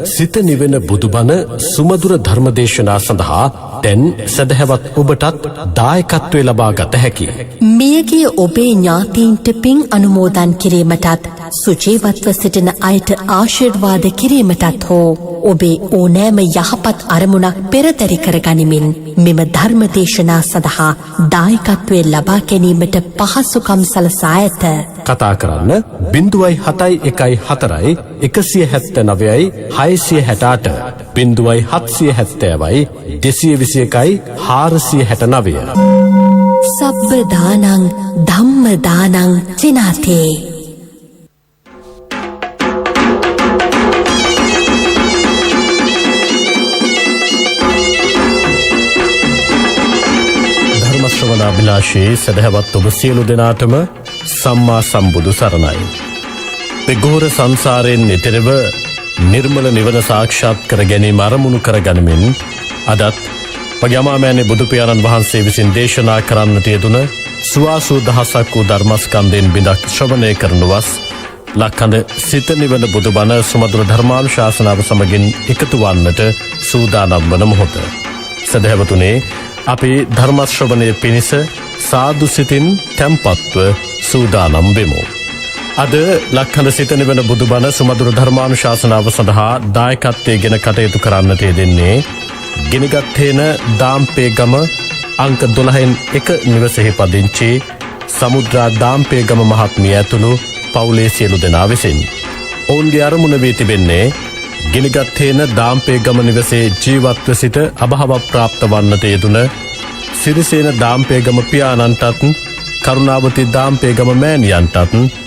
සිත නිවෙන බුදුබණ සුමధుර ධර්මදේශනා සඳහා දැන් සදහැවත් ඔබටත් දායකත්වය ලබා ගත හැකියි. මියගිය ඔබේ ඥාතීන්ට පින් අනුමෝදන් කිරීමටත් සුජීවත්ව සිටින අයට ආශිර්වාද කිරීමටත් හෝ ඔබේ ඕනෑම යහපත් අරමුණක් පෙරදරි කර ගනිමින් මෙම ධර්මදේශනා සඳහා දායකත්වය ලබා ගැනීමට පහසුකම් සලසා ඇත. කතා කරන්න 0.714 179යි 668 0.770යි 221යි 469. සබ්බ දානං ධම්ම දානං චිනාතේ. ධර්ම ශ්‍රවණාභිලාෂී සදහවත් ඔබ සියලු දෙනාටම සම්මා සම්බුදු සරණයි. පෙගෝර සංසාරයෙන් නිතරව නිර්මල නිවන සාක්ෂාත් කර ගැනීම අරමුණු කර ගනිමින් අදත් පග්‍යමාමෑණි බුදු පියාණන් වහන්සේ විසින් දේශනා කරන්නට යෙදුන සුවාසූ දහසක් වූ ධර්මස්කන්ධයෙන් බිඳක් ශ්‍රවණය කරනවස් ලක්කඳ සිත නිවන බුදුබණ සුමధుර ධර්මානුශාසනාව සමගින් එකතු වන්නට සූදානම් වන මොහොත. සදහැවතුනේ අපි ධර්ම ශ්‍රවණය පිණිස සාදු සිතින් තැම්පත්ව සූදානම් වෙමු. අද ලක්හඳ සිත නිවන බුදුබණ සුමధుර ධර්මානුශාසනාව සඳහා දායකත්වයේ ගෙන කටයුතු කරන්නට යෙදෙන්නේ ගිනිගත්තේන දාම්පේගම අංක 12න් 1 නිවසෙහි පදිංචි සමුද්‍රා දාම්පේගම මහත්මිය ඇතුළු පවුලේ සියලු දෙනා විසින්. ඔවුන්ගේ අරමුණ වී තිබෙන්නේ ගිනිගත්තේන දාම්පේගම නිවසේ ජීවත්ව සිට අභාව ප්‍රාප්ත වන්නට යෙදුන සිරිසේන දාම්පේගම පියාණන්ටත් කරුණාවති දාම්පේගම මෑණියන්ටත්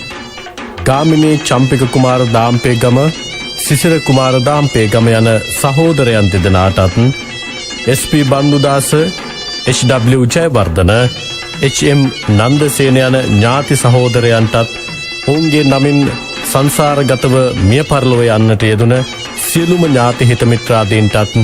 ගාමිණී චම්පික කුමාර දාම්පේගම සිසිර කුමාර දාම්පේගම යන සහෝදරයන් දෙදෙනාටත් SP බන්දුදාස HW Jayawardena HM Nandasena යන ඥාති සහෝදරයන්ටත් ඔවුන්ගේ නමින් සංසාරගතව මිය පරලොව යන්නට යෙදුන සියලුම ඥාති හිත මිත්‍රාදීන්ටත්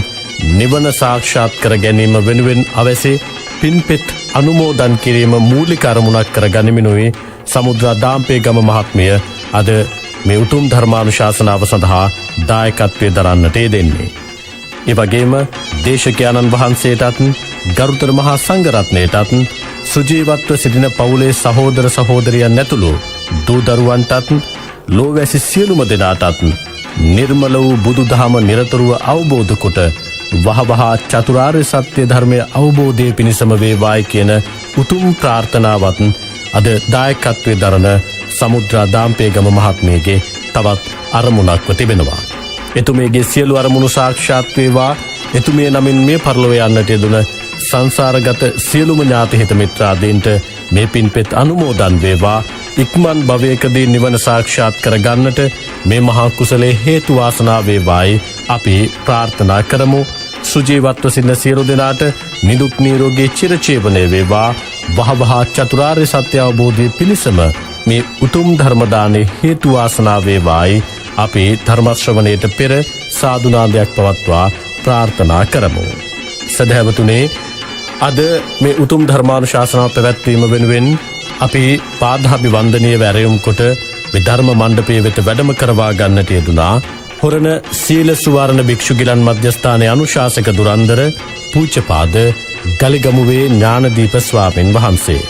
නිවන සාක්ෂාත් කර ගැනීම වෙනුවෙන් අවැසි පින්පෙත් අනුමෝදන් කිරීම මූලික අරමුණක් කර ගනිමිනුයි සමුද්‍රා දාම්පේගම මහත්මිය අද මේ උතුම් ධර්මානුශාසනාව සඳහා දායකත්වය දරන්නට යෙදෙන්නේ. ඒ වගේම දේශකයාණන් වහන්සේටත් ගරුතර මහා සංඝරත්නයටත් සුජීවත්ව සිටින පවුලේ සහෝදර සහෝදරියන් ඇතුළු දූ දරුවන්ටත් ලෝවැසි සියලුම දෙනාටත් නිර්මල වූ බුදුදහම නිරතුරුව අවබෝධ කොට වහවහා චතුරාර්ය සත්‍ය ධර්මය අවබෝධය පිණිසම වේවායි කියන උතුම් ප්‍රාර්ථනාවත් අද දායකත්වයේ දරන සමුද්‍රා දාම්පේගම මහත්මියගේ තවත් අරමුණක්ව තිබෙනවා. එතුමියගේ සියලු අරමුණු සාක්ෂාත් වේවා. එතුමිය නමින් මේ පරලොව යන්නට යෙදුන සංසාරගත සියලුම ඥාති හිත මිත්‍රාදීන්ට මේ පින්පෙත් අනුමෝදන් වේවා. ඉක්මන් භවයකදී නිවන සාක්ෂාත් කර ගන්නට මේ මහා කුසලයේ හේතු වාසනා වේවායි අපි ප්‍රාර්ථනා කරමු. සුජීවත්ව සිටින සියලු දෙනාට නිදුක් නිරෝගී චිරජීවනය වේවා. වහවහා චතුරාර්ය සත්‍ය අවබෝධය පිණිසම මේ උතුම් ධර්ම දානයේ හේතු වාසනා වේවායි අපි ධර්ම ශ්‍රවණයට පෙර සාදු නාදයක් පවත්වා ප්‍රාර්ථනා කරමු. සදහැවතුනේ අද මේ උතුම් ධර්මානුශාසනාව පැවැත්වීම වෙනුවෙන් අපි පාදාභිවන්දනීය වැරයුම් කොට මේ ධර්ම මණ්ඩපයේ වෙත වැඩම කරවා ගන්නට යෙදුනා හොරණ සීල සුවර්ණ භික්ෂු ගිලන් මධ්‍යස්ථානයේ අනුශාසක දුරන්දර පූජ්‍යපාද ගලිගමුවේ ඥානදීප ස්වාමීන් වහන්සේ.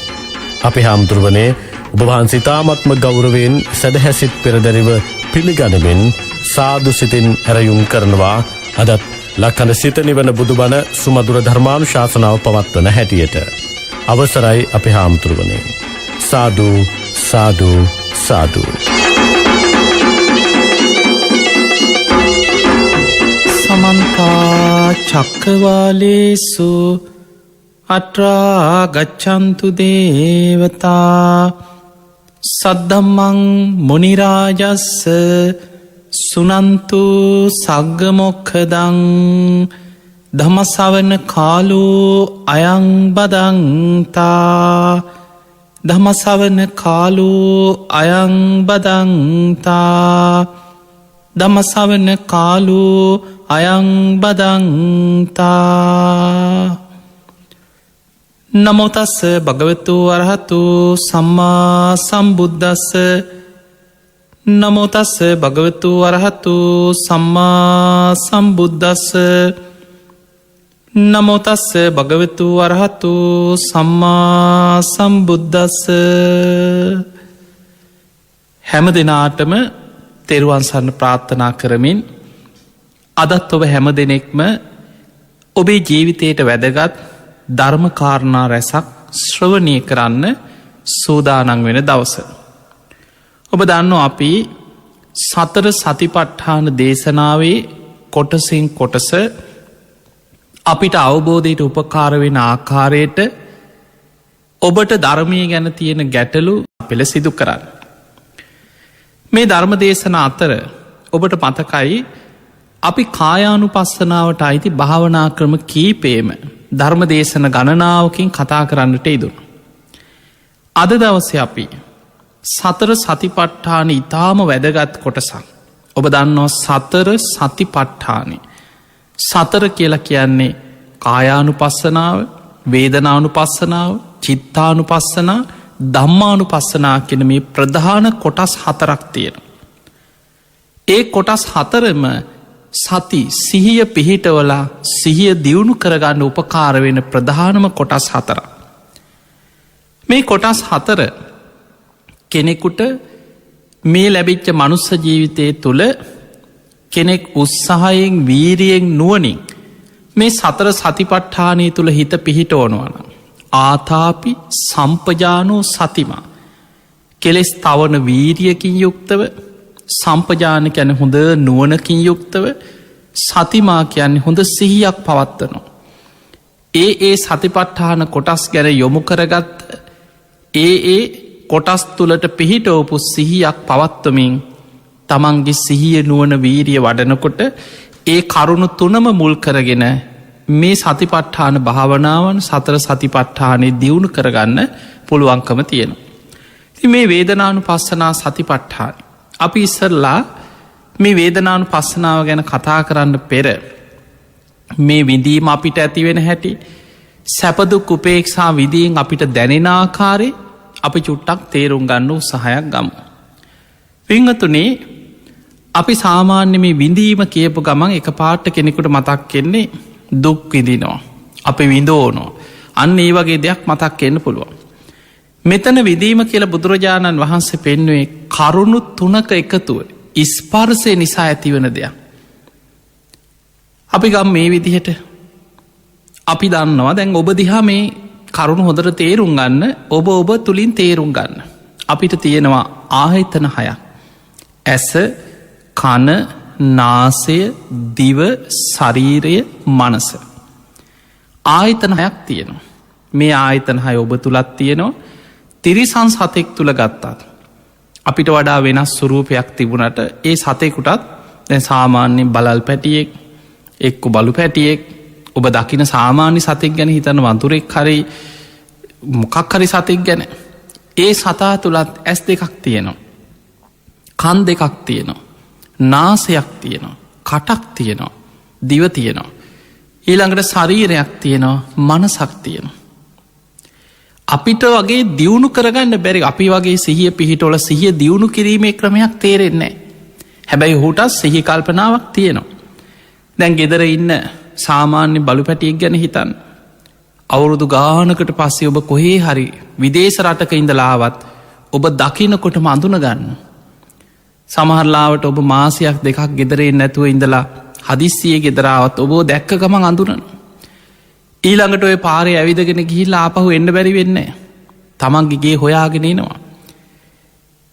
අපි හාමුදුරුවනේ ඔබ වහන්සේ තාමත්ම ගෞරවයෙන් සදහැසිත පෙරදරිව පිළිගනිමින් සාදු සිතින් ඇරයුම් කරනවා අදත් ලක්කඳ සිත නිවන බුදුබණ සුමధుර ධර්මානුශාසනාව පවත්වන හැටියට. අවසරයි අපි හාමුදුරුවනේ. සාදු සාදු සාදු. සමන්තා චක්කවාලේසු අත්‍රා ගච්ඡන්තු දේවතා සද්ධම්මං මුනි රාජස්ස සුනන්තු සග්ග මොක්ඛදං ධම්ම ශ්‍රවණ කාලෝ අයං බදන්තා ධම්ම ශ්‍රවණ කාලෝ අයං බදන්තා ධම්ම ශ්‍රවණ කාලෝ අයං බදන්තා. නමෝ තස්ස භගවතු අරහතු සම්මා සම්බුද්දස්ස නමෝ තස්ස භගවතු වරහතු සම්මා සම්බුද්දස්ස නමෝ තස්ස භගවතු වරහතු සම්මා සම්බුද්දස්ස. හැම දෙනාටම තෙරුවන් සරණ ප්‍රාර්ථනා කරමින් අදත් ඔබ හැම දෙනෙක්ම ඔබේ ජීවිතයට වැදගත් ධර්මකාරණා රැසක් ශ්‍රවණය කරන්න සූදානන් වෙන දවස. ඔබ දන්නෝ අපි සතර සතිපට්ඨාන දේශනාවේ කොටසින් කොටස අපිට අවබෝධයට උපකාර වෙන ආකාරයට ඔබට ධර්මය ගැන තියෙන ගැටලු පෙළ සිදු කරන්න. මේ ධර්ම දේශන අතර ඔබට මතකයි අපි කායානුපස්සනාවට අයිති භාවනා ක්‍රම කීපේම ධර්ම දේශන ගණනාවකින් කතා කරන්නට ඉදුණ. අද දවස අපි සතර සතිපට්ඨාන ඉතාම වැදගත් කොටසක්. ඔබ දන්නවා සතර සතිපට්ඨානි. සතර කියලා කියන්නේ කායානුපස්සනාව, වේදනානුපස්සනාව, චිත්තානුපස්සනා, ධම්මානුපස්සනා කියන මේ ප්‍රධාන කොටස් හතරක් තියෙන. ඒ කොටස් හතරම සති සිහිය පිහිටවලා සිහිය දියුණු කරගන්න උපකාර වෙන ප්‍රධානම කොටස් හතර. මේ කොටස් හතර කෙනෙකුට මේ ලැබිච්ච මනුස්ස ජීවිතය තුළ කෙනෙක් උත්සාහයෙන් වීරියෙන් නුවනින් මේ සතර සතිපට්ඨානය තුළ හිත පිහිට ඕනවන. ආතාපි සම්පජානෝ සතිමා කෙලෙස් තවන වීරියකින් යුක්තව සම්පජාන කැන හොඳ නුවනකින් යුක්තව සතිමා කියන්නේ හොඳ සිහියක් පවත්වනවා. ඒ සතිපට්ඨාන කොටස් ගැන යොමු කරගත්ත ඒ කොටස් තුළට පිහිටෝපු සිහියක් පවත්වමින් තමන්ගේ සිහිය නුවන වීරිය වඩනකොට ඒ කරුණු තුනම මුල් කරගෙන මේ සතිපට්ඨාන භාවනාවන් සතර සතිපට්ඨානය දියුණු කරගන්න පුළුවන්කම තියෙනවා. ති මේ වේදනානු පස්සනා සතිපට්ඨාන. අපි ඉස්සරලා මේ වේදනානු පස්සනාව ගැන කතා කරන්න පෙර මේ විඳීම අපිට ඇතිවෙන හැටි සැපදුක් උපේක්ෂා විදිීන් අපිට දැනෙනාකාරේ අපි චුට්ටක් තේරුම් ගන්න උත්සාහයක් ගමු. පිංහතුනේ අපි සාමාන්‍ය මේ විඳීම කියපු ගමන් එක පාට්ට කෙනෙකුට මතක් කෙන්නේ දුක් විදිනවා. අපි විඳෝනෝ. අන්න ඒ වගේ දෙයක් මතක් එන්න පුළුවන්. මෙතන විදීම කියලා බුදුරජාණන් වහන්සේ පෙන්නුවේ කරුණු තුනක එකතුව ස්පර්සය නිසා ඇතිවන දෙයක්. අපි ගම් මේ විදිහට අපි දන්නවා දැන් ඔබ දිහා මේ කරුණු හොඳර තේරුම් ගන්න ඔබ තුළින් තේරුම් ගන්න. අපිට තියෙනවා ආහිතන හයක්. ඇස කන නාසය දිව ශරීරය මනස. ආයතන හයක් තියෙනවා. මේ ආයතන හය ඔබ තුළත් තියෙනවා. තිරිසන් සතෙක් තුළ ගත්තාත්. අපිට වඩා වෙනස් ස්වරූපයක් තිබුණට ඒ සතෙකුටත් දැ සාමාන්‍යෙන් බලල් පැටියෙක් එක්කු බලු පැටියෙක් ඔබ දකින සාමාන්‍ය සතෙක් ගැන හිතන වතුරෙක් හරි මොකක් හරි සතෙක් ගැන. ඒ සතා තුළත් ඇස් දෙකක් තියෙනවා. කන් දෙකක් තියෙනවා. නාසයක් තියෙනවා. කටක් තියෙනවා. දිව තියෙනවා. ඊළඟට ශරීරයක් තියෙනවා. මනසක් තියෙනවා. අපිට වගේ දියුණු කරගන්න බැරි අපි වගේ සිහිය පිහිටොල සිහිය දියුණු කිරීමේ ක්‍රමයක් තේරෙන්නේ. හැබැයි හුටත් සිහි කල්පනාවක් තියෙනවා. දැන් ගෙදර ඉන්න සාමාන්‍ය බලු පැටියෙක් ගැන හිතන්. අවුරුදු ගානකට පස්සේ ඔබ කොහේ හරි විදේශ රටක ඉඳලාවත් ඔබ දකිනකොට අඳුන ගන්න. සමහරලාවට ඔබ මාසයක් දෙකක් ගෙදරේ නැතුව ඉඳලා හදිස්සියේ ගෙදරාවත් ඔබෝ දැක්ක ගමන් අඳුනන. ඊළඟට ඔය පාරය ඇවිදගෙන ගිහිල්ලා ආපහු එන්න බැරි වෙන්නේ. තමන්ගේගේ හොයාගෙනනවා.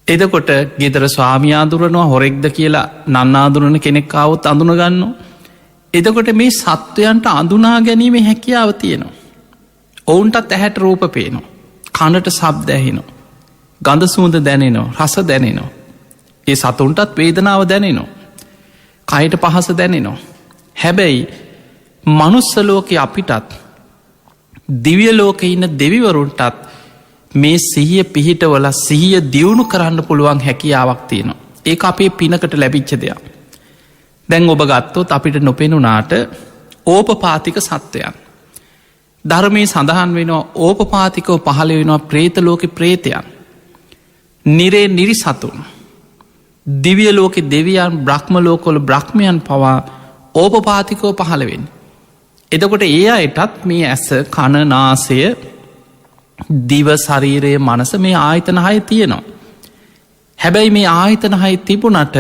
එදකොට ගෙදර ස්වාමියාදුරනවා හොරෙක්ද කියලා නන්නාදුරන කෙනෙක්කාවත් අඳුනගන්න. එදකොට මේ සත්වයන්ට අඳුනා ගැනීම හැකියාව තියෙනවා. ඔවුන්ටත් ඇහැට රූප පේනවා. කණට සබ් දැහෙනවා. ගඳ සුවඳ දැනෙනවා රස දැනෙනවා. ඒ සතුන්ටත් වේදනාව දැනෙනවා. කයට පහස දැනෙනවා. හැබැයි මනුස්සලෝක අපිටත් දිව්‍ය ලෝක ඉන්න දෙවිවරුන්ටත් මේ සිහිය පිහිටවල සිහිය දියුණු කරන්න පුළුවන් හැකියාවක් තියෙනවා. ඒ අපේ පිනකට ලැබිච්ච දෙයක්. දැන් ඔබ ගත්තොත් අපිට නොපෙනුනාට ඕපපාතික සත්වයන්. ධර්මය සඳහන් වෙනවා ඕපපාතිකව පහළ වෙනවා ප්‍රේත ලෝක ප්‍රේතයන්. නිරේ නිරි සතුන්. දිවිය ලෝකෙ දෙවියන් බ්‍රහ්ම ලෝකොල බ්‍රහ්මයන් පවා ඕපපාතිකෝ පහළවෙන්. එතකොට ඒ අයටත් මේ ඇස කණනාසය දිව ශරීරයේ මනස මේ ආයතන හය තියෙනවා. හැබැයි මේ ආයතන හය තිබුණට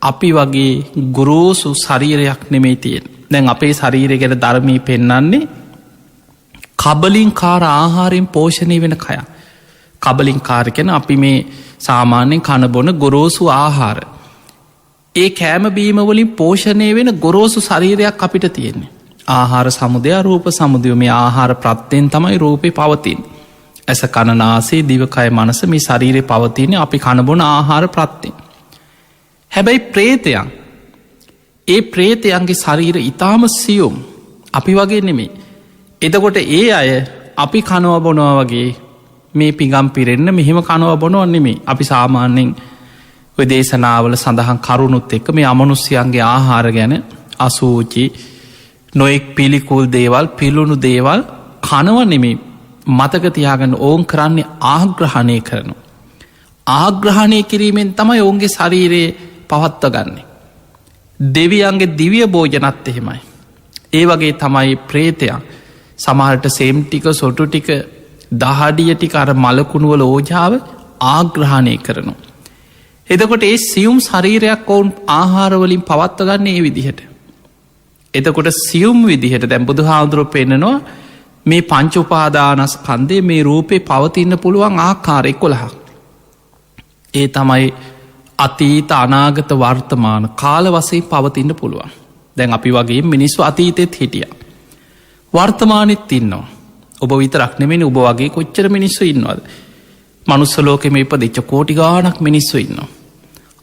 අපි වගේ ගුරෝසු ශරීරයක් නෙමේ තියෙන්. දැන් අපේ ශරීරය ගැන ධර්මී පෙන්නන්නේ කබලින් කාර ආහාරයෙන් පෝෂණය වෙන කය. කබලින් කාරකෙන අපි මේ සාමාන්‍යෙන් කණබොන ගොරෝසු ආහාර. ඒ කෑමබීමවලින් පෝෂණය වෙන ගොරෝසු ශරීරයක් අපිට තියෙන්නේ. ආහාර සමුදය රූප සමුදය මේ ආහාර ප්‍රත්්‍යයෙන් තමයි රූපය පවතින්. ඇස කණනාසේ දිවකය මනස මේ ශරීරය පවතින අපි කණබොන ආහාර ප්‍රත්තිෙන්. හැබැයි ප්‍රේතයන් ඒ ප්‍රේතයන්ගේ ශරීර ඉතාම සියුම් අපි වගේ නෙමේ. එතකොට ඒ අය අපි කනව බොනවා වගේ මේ පිගම් පිරෙන්න්න මෙහෙම කනව බොනොවන්නෙමේ අපි සාමාන්‍යෙන් දේශනාවල සඳහන් කරුණුත් එක්ක මේ අමනුස්්‍යයන්ගේ ආහාර ගැන අසූචි නොෙක් පිළිකුල් දේවල් පිළුණු දේවල් කනව නෙමේ මතකතියාගන්න ඕන් කරන්නේ ආග්‍රහණය කරනු. ආග්‍රහණය කිරීමෙන් තමයි ඔවුන්ගේ ශරීරයේ පවත්ව ගන්නේ. දෙවියන්ගේ දිවිය භෝජනත් එහෙමයි. ඒ වගේ තමයි ප්‍රේතයන් සමහරට සෙම් ටික සොටු ටික දහඩිය ටික අර මලකුණුවල ඕජාව ආග්‍රහණය කරනු. එතකොට ඒ සියුම් ශරීරයක් ඔවුන් ආහාරවලින් පවත්ව ගන්න ඒ විදිහට. එතකොට සියුම් විදිහට දැම් බුදු හාමුදුරුව පෙන්න්නනවා මේ පංචුපාදානස්කන්දේ මේ රූපේ පවතින්න පුළුවන් ආකාරය 11. ඒ තමයි අතීත අනාගත වර්තමාන කාල වසයෙන් පවතින්න පුළුවන්. දැන් අපි වගේ මිනිස්සු අතීතෙත් හිටිය. වර්තමානෙත් ඉන්නවා. ඔබ විතරක් නෙමෙයි ඔබ වගේ කොච්චර මිනිස්සු ඉන්නවද. මනුස්සලෝකෙම ඉපදිච්ච කෝටි ගානක් මිනිස්සු ඉන්නවා.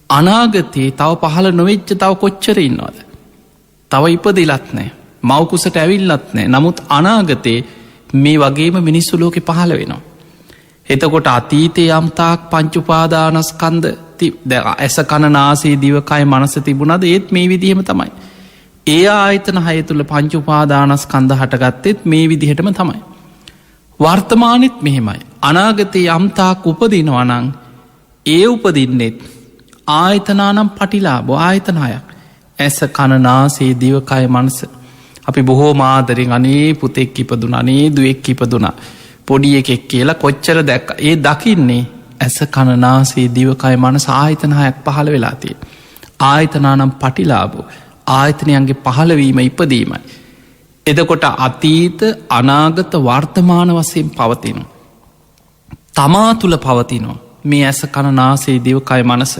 අනාගතයේ තව පහළ නොවෙච්ච තව කොච්චර ඉන්නවද. තව ඉපදිලත් නෑ මවකුසට ඇවිල්ලත් නෑ නමුත් අනාගතයේ මේ වගේම මිනිස්සු ලෝකෙ පහළ වෙනවා. එතකොට අතීතය යම්තාක් පංචුපාදානස්කන්ද ඇස කණනාසේ දිවකය මනස තිබුණද ඒත් මේ විදිහම තමයි. ඒ ආයතන හය තුළ පංචුපාදානස්කන්ද හටගත්තෙත් මේ විදිහටම තමයි. වර්තමානෙත් මෙහෙමයි. අනාගතය යම්තාක් උපදිනවනං ඒ උපදින්නෙත් ආයතනානම් පටිලා බෝ ආයතනයක් ඇස කණනාසේ දිවකය මනස. අපි බොහෝ මාදරින් අනේ පුතෙක් ඉපදුන අනේ දුවෙක් ඉපදුන පොඩි එකෙක් කියලා කොච්චර දැක්ක ඒ දකින්නේ ඇස කණනාසේ දිවකය මනස ආයතනහයක් පහළ වෙලාතිය. ආයතනානම් පටිලාබෝ ආයතනයන්ගේ පහළවීම ඉපදීමයි. එදකොට අතීත අනාගත වර්තමාන වසයෙන් පවතින. තමා තුළ පවතිනවා මේ ඇස කණනාසේ දිවකය මනස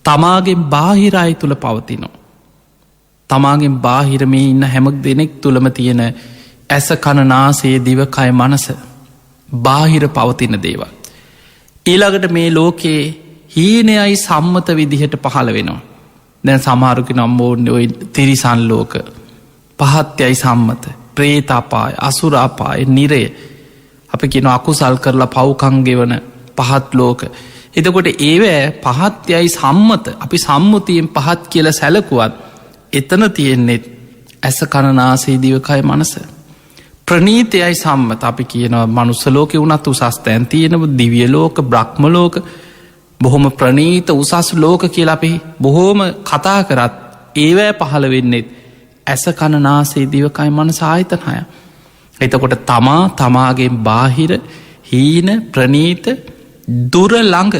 තමාගෙන් බාහිරයි තුළ පවතිනවා. තමාගෙන් බාහිර මේ ඉන්න හැමක් දෙනෙක් තුළම තියෙන ඇස කණනාසේ දිවකය මනස බාහිර පවතින දේවල්. ඊළඟට මේ ලෝකයේ හීනයයි සම්මත විදිහට පහළ වෙනවා. දැන් සමාරුකි නම්බෝන්න ඔයි තිරිසන් ලෝක පහත්යයි සම්මත ප්‍රේතාපාය අසුරාපාය නිරය අපි කියෙන අකුසල් කරලා පව්කංගෙවන පහත් ලෝක. එතකොට ඒවෑ පහත්යයි සම්මත අපි සම්මුතියෙන් පහත් කියල සැලකුවත් එතන තියෙන්නෙත් ඇස කණනාසේ දිවකය මනස. ප්‍රනීතයයි සම්මත අපි කියනවා මනුස්සලෝක වුණත් උසස්තැන් තියෙනව දිවියලෝක බ්‍රහ්මලෝක බොහොම ප්‍රනීත උසස් ලෝක කියල අපි බොහෝම කතා කරත් ඒවෑ පහළ වෙන්නෙත් ඇස කණනාසේ දිවකයි මනස ආයතනය. එතකොට තමා තමාගේ බාහිර හීන ප්‍රනීත දුර ළඟ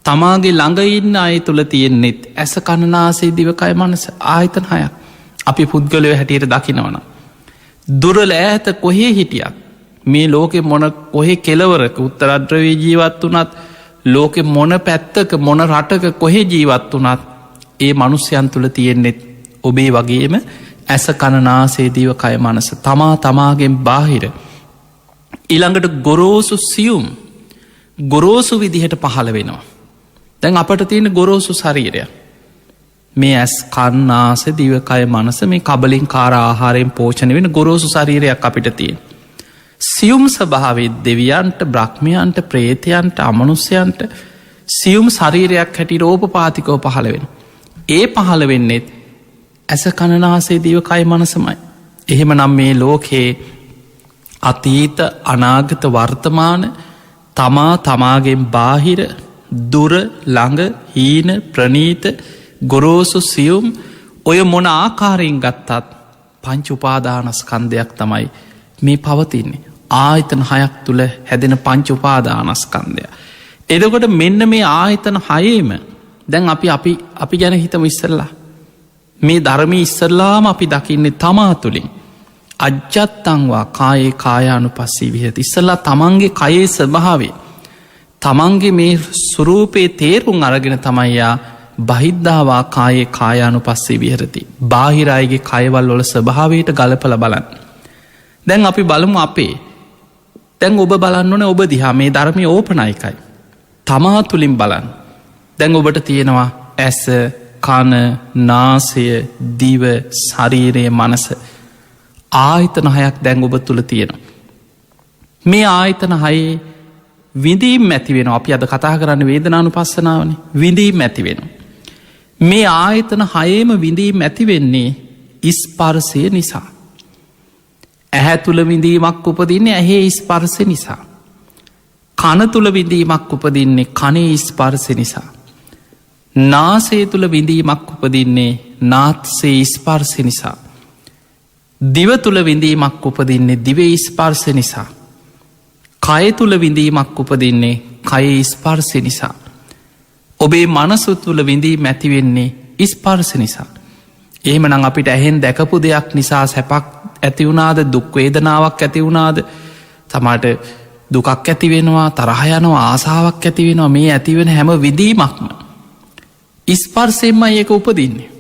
තමාගේ ළඟ ඉන්න අය තුළ තියෙන්නෙත් ඇස කණනාසේ දිවකය මනස ආයතනහයක් අපි පුද්ගලය හැටියට දකිනවන. දුරල ඈත කොහේ හිටියත් මේ ලෝකෙ මොන කොහෙ කෙලවරක උත්තරද්‍රවී ජීවත් වනත් ලෝකෙ මොන පැත්තක මොන රටක කොහෙ ජීවත් වනත් ඒ මනුස්්‍යයන් තුළ තියෙන්නෙත් ඔබේ වගේම ඇස කණනාසේ දිවකය මනස තමා තමාගෙන් බාහිර ඊළඟට ගොරෝසු සියුම් ගොරෝසු විදිහට පහළ වෙනවා. දැන් අපට තියෙන ගොරෝසු ශරීරය මේ ඇස් කන්නාස දිවකය මනස මේ කබලින් කාර ආහාරයෙන් පෝෂණ වෙන ගොරෝසු ශරීරයක් අපිට තියෙන. සියුම් ස්භාවේ දෙවියන්ට බ්‍රහ්මයන්ට ප්‍රේතයන්ට අමනුස්්‍යයන්ට සියුම් ශරීරයක් හැටි රෝපපාතිකෝ පහළ වෙන. ඒ පහළ වෙන්නෙත් ඇස කණනාසේ දිවකය මනසමයි. එහෙම නම් මේ ලෝකයේ අතීත අනාගත වර්තමාන තමා තමාගෙන් බාහිර දුර ළඟ හීන ප්‍රනීත ගොරෝසු සියුම් ඔය මොන ආකාරයෙන් ගත්තත් පංච උපාදානස්කන්ධයක් තමයි මේ පවතින්නේ. ආයතන 6ක් තුළ හැදෙන පංච උපාදානස්කන්ධය. එතකොට මෙන්න මේ ආයතන 6ේම දැන් අපි ගැන හිතමු ඉස්සරලා. මේ ධර්මයේ ඉස්සරලාම අපි දකින්නේ තමා තුළින්. අජ්ජත්තංවා කායේ කායානුපස්සී විහෙරති. ඉස්සරලා තමන්ගේ කයේ ස්වභාවය තමන්ගේ මේ ස්වරූපේ තේරුම් අරගෙන තමයි යා බහිද්ධාවා කායේ කායානුපස්සී විහෙරති. බාහිර අයගේ කයවල් වල ස්වභාවයට ගලපලා බලන්න. දැන් අපි බලමු අපේ. දැන් ඔබ බලන්න ඕනේ ඔබ දිහා මේ ධර්මයේ ඕපනයිකයි. තමා තුලින් බලන්න. දැන් ඔබට තියෙනවා ඇස, කන, නාසය, දිව, ශරීරය, මනස. ආයතන 6ක් දැන් ඔබ තුල තියෙනවා. මේ ආයතන 6 විඳීම් ඇති වෙනවා. අපි අද කතා කරන්නේ වේදනානුපස්සනාවනේ. විඳීම් ඇති වෙනවා. මේ ආයතන 6ේම විඳීම් ඇති වෙන්නේ ස්පර්ශය නිසා. ඇහැ තුල විඳීමක් උපදින්නේ ඇහි ස්පර්ශය නිසා. කන තුල විඳීමක් උපදින්නේ කනේ ස්පර්ශය නිසා. නාසය තුල විඳීමක් උපදින්නේ නාසයේ ස්පර්ශය නිසා. දිව තුල විඳීමක් උපදින්නේ දිවේ ස්පර්ශය නිසා. කය තුල විඳීමක් උපදින්නේ කයේ ස්පර්ශය නිසා. ඔබේ මනස තුල විඳීම ඇති වෙන්නේ ස්පර්ශ නිසා. එහෙමනම් අපිට ඇහෙන් දැකපු දෙයක් නිසා සැපක් ඇති වුණාද, දුක් වේදනාවක් ඇති වුණාද, තමාට දුකක් ඇති වෙනවා, තරහ යනවා, ආසාවක් ඇති වෙනවා. මේ ඇති වෙන හැම විඳීමක්ම ස්පර්ශයෙන්මයි ඒක උපදින්නේ.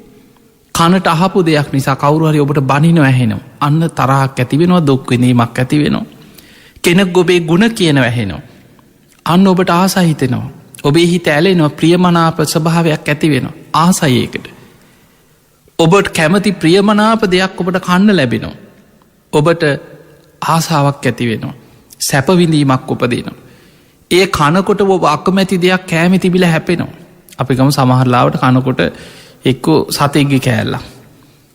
කනට අහපු දෙයක් නිසා කවුරු හරි ඔබට බනිනවා ඇහෙනවා. අන්න තරහක් ඇති වෙනවා, දුක් විඳීමක් ඇති වෙනවා. කෙනෙක් ඔබේ ගුණ කියනවා ඇහෙනවා. අන්න ඔබට ආසයි හිතෙනවා. ඔබේ හිත ඇලෙනවා, ප්‍රියමනාප ස්වභාවයක් ඇති වෙනවා. ආසයි ඒකට. ඔබට කැමති ප්‍රියමනාප දෙයක් ඔබට කන්න ලැබෙනවා. ඔබට ආසාවක් ඇති වෙනවා. සැප විඳීමක් උපදිනවා. ඒ කනකොට ඔබ අකමැති දෙයක් කෑමේ තිබිලා හැපෙනවා. අපි ගමු සමහර ලාවට කනකොට එක්කෝ සතෙක්ගේ කෑල්ලක්.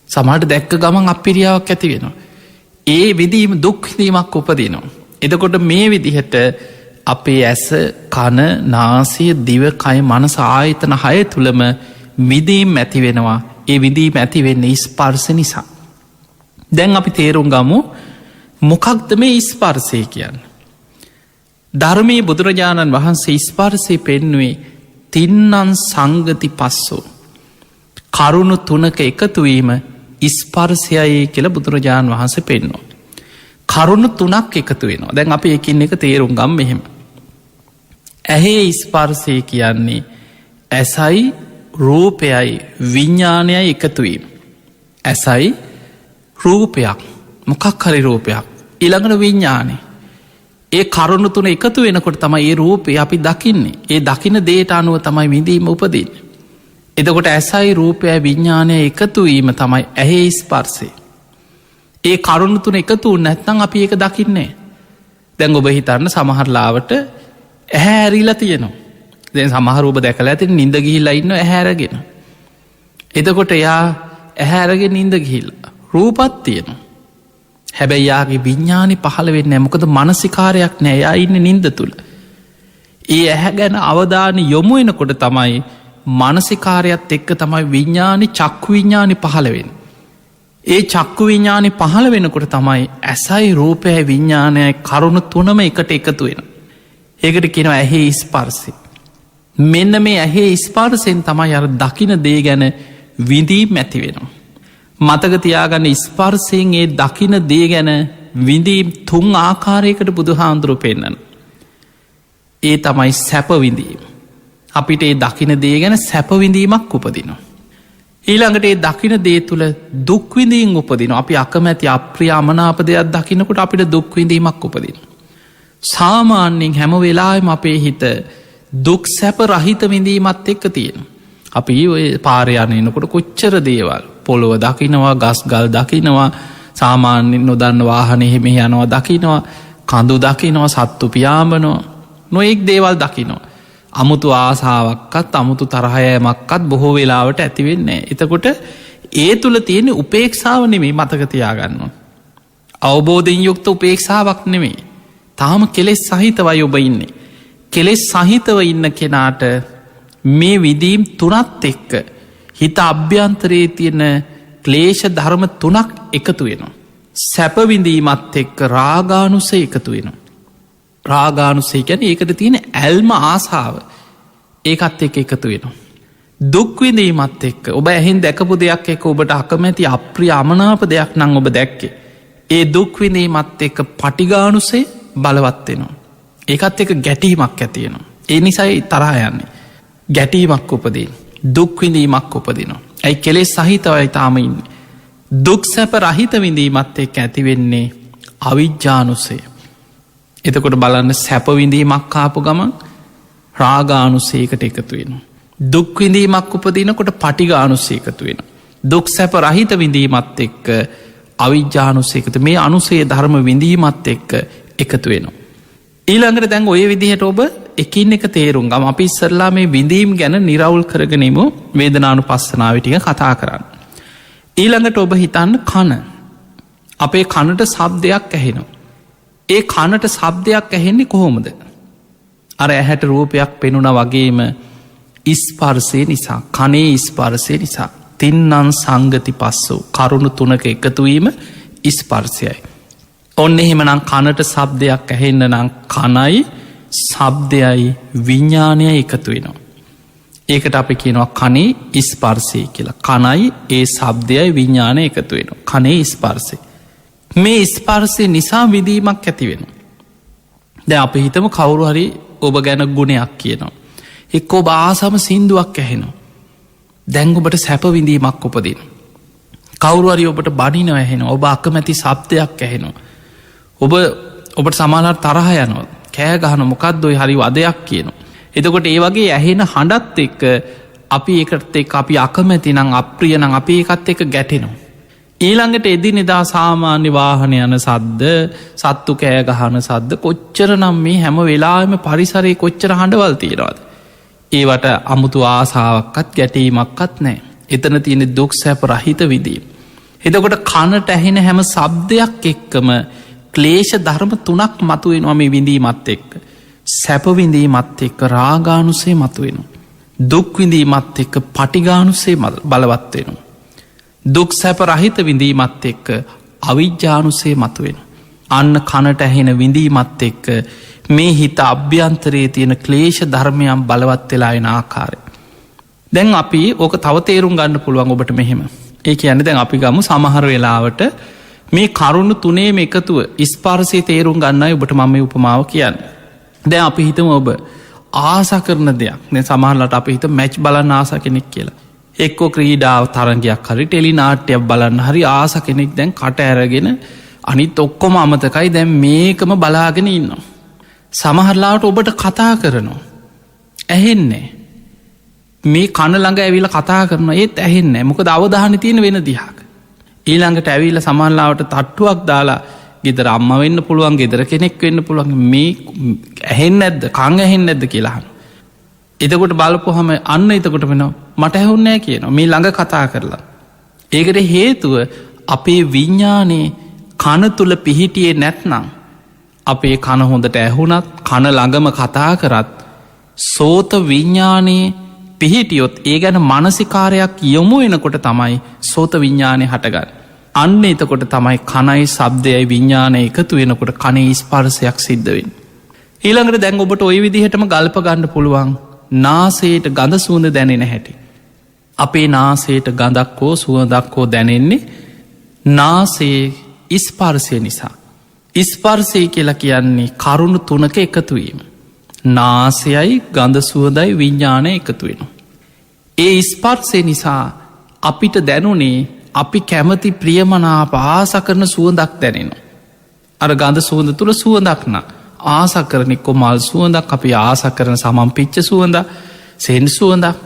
සමහරට දැක්ක ගමන් අප්පිරියාවක් ඇති වෙනවා. ඒ විඳීම දුක් විඳීමක් උපදිනවා. එතකොට මේ විදිහට අපේ ඇස, කන, නාසය, දිව, කය, මනස ආයතන 6 තුලම විඳීම් ඇති වෙනවා. ඒ විඳීම ඇති වෙන්නේ ස්පර්ශ නිසා. දැන් අපි තේරුම් ගමු මොකක්ද මේ ස්පර්ශය කියන්නේ. ධර්මයේ බුදුරජාණන් වහන්සේ ස්පර්ශය පෙන්වුවේ තින්නං සංගති පස්සෝ. කරුණු 3ක එකතුවීම ස්පර්ශයයි කියලා බුදුරජාණන් වහන්සේ පෙන්වනවා. කරුණු 3ක් එකතු වෙනවා. දැන් අපි එකින් එක තේරුම් ගමු මෙහෙම. ඇහි ස්පර්ශය කියන්නේ ඇසයි රූපයයි විඥානයයි එකතුවීම. ඇසයි රූපයක්, මොකක් හරි රූපයක්, ඊළඟට විඥානය. ඒ කරුණු 3 එකතු වෙනකොට තමයි ඒ රූපය අපි දකින්නේ. ඒ දකින දේට අනුව තමයි විඳීම උපදින්නේ. එතකොට ඇසයි රූපයයි විඥානය එකතු වීම තමයි ඇහි ස්පර්ශය. ඒ කරුණු 3 එකතු වුනේ නැත්නම් අපි ඒක දකින්නේ නැහැ. දැන් ඔබ හිතන්න සමහර ලාවට ඇහැ ඇරිලා තියෙනවා. දැන් සමහර ඔබ දැකලා ඇතින් නිින්ද ගිහිල්ලා ඉන්නවා ඇහැ අරගෙන. එතකොට එයා ඇහැ අරගෙන නිින්ද ගිහිල්ලා රූපත් තියෙනවා. හැබැයි යාගේ විඥානි පහළ වෙන්නේ නැහැ. මොකද මානසිකාරයක් නැහැ. එයා ඉන්නේ නිින්ද තුල. ඒ ඇහැ ගැන අවධානය යොමු වෙනකොට තමයි මානසිකාරයත් එක්ක තමයි විඥානි, චක්කු විඥානි පහළ වෙන්නේ. ඒ චක්කු විඥානි පහළ වෙනකොට තමයි ඇසයි රූපයයි විඥානයයි කරුණු 3ම එකට එකතු වෙනවා. ඒකට කියනවා ඇහි ස්පර්ශය. මෙන්න මේ ඇහි ස්පර්ශයෙන් තමයි අර දකින දේ ගැන විඳීම් ඇති වෙනවා. මතක තියාගන්න ස්පර්ශයෙන් ඒ දකින දේ ගැන විඳීම් 3 ආකාරයකට බුදුහාමුදුරුවෝ පෙන්නනවා. ඒ තමයි සැප විඳීම. අපිට ඒ දකින දේ ගැන සැප විඳීමක් උපදිනවා. ඊළඟට ඒ දකින දේ තුළ දුක් විඳීම් උපදිනවා. අපි අකමැති අප්‍රිය අමනාප දෙයක් දකිනකොට අපිට දුක් විඳීමක් උපදිනවා. සාමාන්‍යයෙන් හැම වෙලාවෙම අපේ හිත දුක් සැප රහිත විඳීමත් එක්ක තියෙනවා. අපි ඔය පාරේ යනකොට කොච්චර දේවල් පොළොව දකිනවා, ගස් ගල් දකිනවා, සාමාන්‍යයෙන් නොදන්න වාහනේ මෙහෙ යනවා දකිනවා, කඳු දකිනවා, සත්තු පියාඹනවා, නොඑක් දේවල් දකිනවා. අමුතු ආසාවක්වත් අමුතු තරහයමක්වත් බොහෝ වෙලාවට ඇති වෙන්නේ නැහැ. එතකොට ඒ තුල තියෙන උපේක්ෂාව නෙමෙයි, මතක තියාගන්න ඕන. අවබෝධයෙන් යුක්ත උපේක්ෂාවක් නෙමෙයි. තාම කෙලෙස් සහිතවයි ඔබ ඉන්නේ. කෙලෙස් සහිතව ඉන්න කෙනාට මේ විදීම් තුනත් එක්ක හිත අභ්‍යන්තරයේ තියෙන ක්ලේශ ධර්ම තුනක් එකතු වෙනවා. සැපවිඳීමත් එක්ක රාගානුසය එකතු වෙනවා. රාගානුසය ගැන ඒකට තියෙන ඇල්ම ආසාාව ඒකත් එක්ක එකතු වෙනවා. දුක්විඳීමත් එක්ක ඔබ ඇහෙන් දැකපු දෙයක් එක ඔබට අකමැති අප්‍රිය අමනාප දෙයක් නං ඔබ දැක්කේ. ඒ දුක්විඳීමත් එක්ක පටිගානුසේ බලවත්වෙනවා. ඒකත් එක ගැටීමක් ඇතියෙනවා. ඒ නිසයි තරහා යන්නේ. ගැටීමක් උපදින් දුක්විඳීමක් උපදිනවා. ඇයි කෙලෙස් සහිතවයි තාම ඉන්න. දුක් සැප රහිත විඳීමත් එක් ඇතිවෙන්නේ අවිජ්ජානුසේ. එතකොට බලන්න සැපවිඳීමක් කාපු ගමන් රාගානුසේකට එකතු වෙනවා. දුක්විඳීමක් උපදිනකොට පටිගානුසේ එකතු වෙන. දුක් සැප රහිත විඳීමත් එක්ක අවිජ්‍යානුසේකත මේ අනුසේ ධර්ම විඳීමත් එක්ක එකතු වෙනවා. ඊළඟට දැන් ඔය විදිහට ඔබ එකින් එක තේරුම් ගම අපි ඉස්සරලා මේ විඳීම් ගැන නිරවුල් කරගෙනීම වේදනානු පස්සනාවටික කතා කරන්න. ඊළඟට ඔබ හිතන්න කන අපේ කනට සබ්දයක් ඇහෙනවා. ඒ කනට සබ්දයක් ඇහෙන්නේ කොහොමද. අර ඇහැට රූපයක් පෙනුන වගේම ඉස්පර්සය නිසා කනේ ඉස්පර්සය නිසා තින්නන් සංගති පස්සෝ කරුණු තුනක එකතුවීම ඉස්පර්සයයි. ඔන්න එහෙමනම් කනට සබ්දයක් ඇහෙන්න නම් කනයි සබ්දයයි විඤ්ඥානය එකතු වෙනවා. ඒකට අපි කියනවා කනේ ඉස්පර්සය කියලා. කනයි ඒ සබ්දයයි විඤ්ඥානය එකතු වෙනවා. කනේ ඉස්පර්සය. මේ ස්පර්සය නිසා විදීමක් ඇති වෙන. ද අප හිතම කවුරු හරි ඔබ ගැන ගුණයක් කියනවා. එක් ඔබ ආසම සින්දුවක් ඇහෙනවා. දැංගුබට සැප විඳීමක් උපදින. කවුරුවරි ඔබට බනිනව ඇහෙන ඔබ අකමැති සබ්දයක් ඇහෙනවා. ඔබට සමානට තරහ යනවා කෑ ගහන මොකක්දොයි හරි වදයක් කියනවා. එතකොට ඒ වගේ ඇහෙන හඬත් එක්ක අපි එකට එක් අපි අකමැති නං අප්‍රියනං අපි එකත් එක ගැටෙනවා. ඊළඟට එදි නිදා සාමාන්‍ය වාහන යන සද්ද සත්තු කෑ ගහන සද්ද කොච්චර නම් මේ හැම වෙලාම පරිසරයේ කොච්චර හඬවල් තියෙනවාද. ඒවට අමුතු ආසාාවක්කත් ගැටීමක්කත් නෑ. එතන තියෙන දුක් සැප රහිත විදීම. එතකොට කනට ඇහෙන හැම සබ්දයක් එක්කම ක්ලේෂ ධර්ම තුනක් මතුවෙනවා මේ විඳීමත් එක්ක. සැපවිඳීමත් එක්ක රාගානුසේ මතුවෙන. දුක්විඳීමත් එක්ක පටිගානුසේ බලවත්වෙනවා. දුක් සැප රහිත විඳීමත් එක්ක අවිජ්‍යානුසේ මතුවෙන. අන්න කනට ඇහෙන විඳීමත් එක්ක මේ හිත අභ්‍යන්තරයේ තියෙන ක්ලේෂ ධර්මයම් බලවත් වෙලාෙන ආකාරය. දැන් අපි ඕක තව තේරුම් ගන්න පුළුවන් ඔබට මෙහෙම. ඒ කියන්නේ දැන් අපි ගමු සමහර වෙලාවට මේ කරුණු තුනේම එකතුව ස්පර්ශය තේරුම් ගන්නයි ඔබට මම උපමාව කියන්න. දැන් අපි හිතම ඔබ ආස කරන දෙයක් නේ සමහරලට අපි හිත මැච් බලන්න ආස කෙනෙක් කියලා. එක්කෝ ක්‍රීඩාව තරගයක් හරි ටෙලි නාට්‍යයක් බලන්න හරි ආස කෙනෙක් දැන් කට ඇරගෙන අනිත් ඔක්කොම අමතකයි දැන් මේකම බලාගෙන ඉන්නවා. සමහරලාට ඔබට කතා කරනවා. ඇහෙන්නේ. මේ කන ළඟ ඇවිල කතා කරන ඒත් ඇහෙන්නේ මොකද අවධාන තියෙන වෙන දිහාක. ඊළඟට ඇවිල්ල සමහරලාවට තට්ටුවක් දාලා ගෙදර අම්ම වෙන්න පුළුවන් ගෙදර කෙනෙක් වෙන්න පුළුවන් මේ ඇහෙන් ඇද්ද කං ඇහෙන් ඇද්ද කියලාහන. එතකොට බලපු හම අන්න එතකොට වෙන මට ඇහුන්නෑ කියනවා මේ ළඟ කතා කරලා. ඒකට හේතුව අපේ විඤ්ඥානයේ කන තුළ පිහිටියේ නැත්නම් අපේ කන හොඳට ඇහුනත් කන ළඟම කතා කරත් සෝත විඤ්ඥානයේ පිහිටියොත් ඒ ගැන මනසිකාරයක් යොමු වෙනකොට තමයි සෝත විඤ්ඥානය හටගන්න. අන්න එතකොට තමයි කනයි සබ්දයයි විඤ්ඥානය එකතු වෙනකොට කනේ ස්පර්සයක් සිද්ධවෙන්. ඊළඟට දැන් ඔබට ඔය විදිහටම ගල්ප ගණ්ඩ පුළුවන් නාසේට ගඳ සුවඳ දැනෙන හැටි. අපේ නාසේට ගඳක් හෝ සුවදක් හෝ දැනෙන්නේ නාසේ ඉස්පර්සය නිසා. ඉස්පර්සය කියලා කියන්නේ කරුණු තුනක එකතුවීම. නාසයයි ගඳ සුවදයි විඤ්ඥානය එකතු වෙන. ඒ ඉස්පර්සය නිසා අපිට දැනුනේ අපි කැමති ප්‍රියමනා ආස කරන සුවදක් දැනෙන. අර ගඳ සුවඳ තුළ සුවදක්න ආස කරනෙක්කො මල් සුවදක් අපි ආස කරන සමම් පිච්ච සුවඳ සෙන් සුවඳක්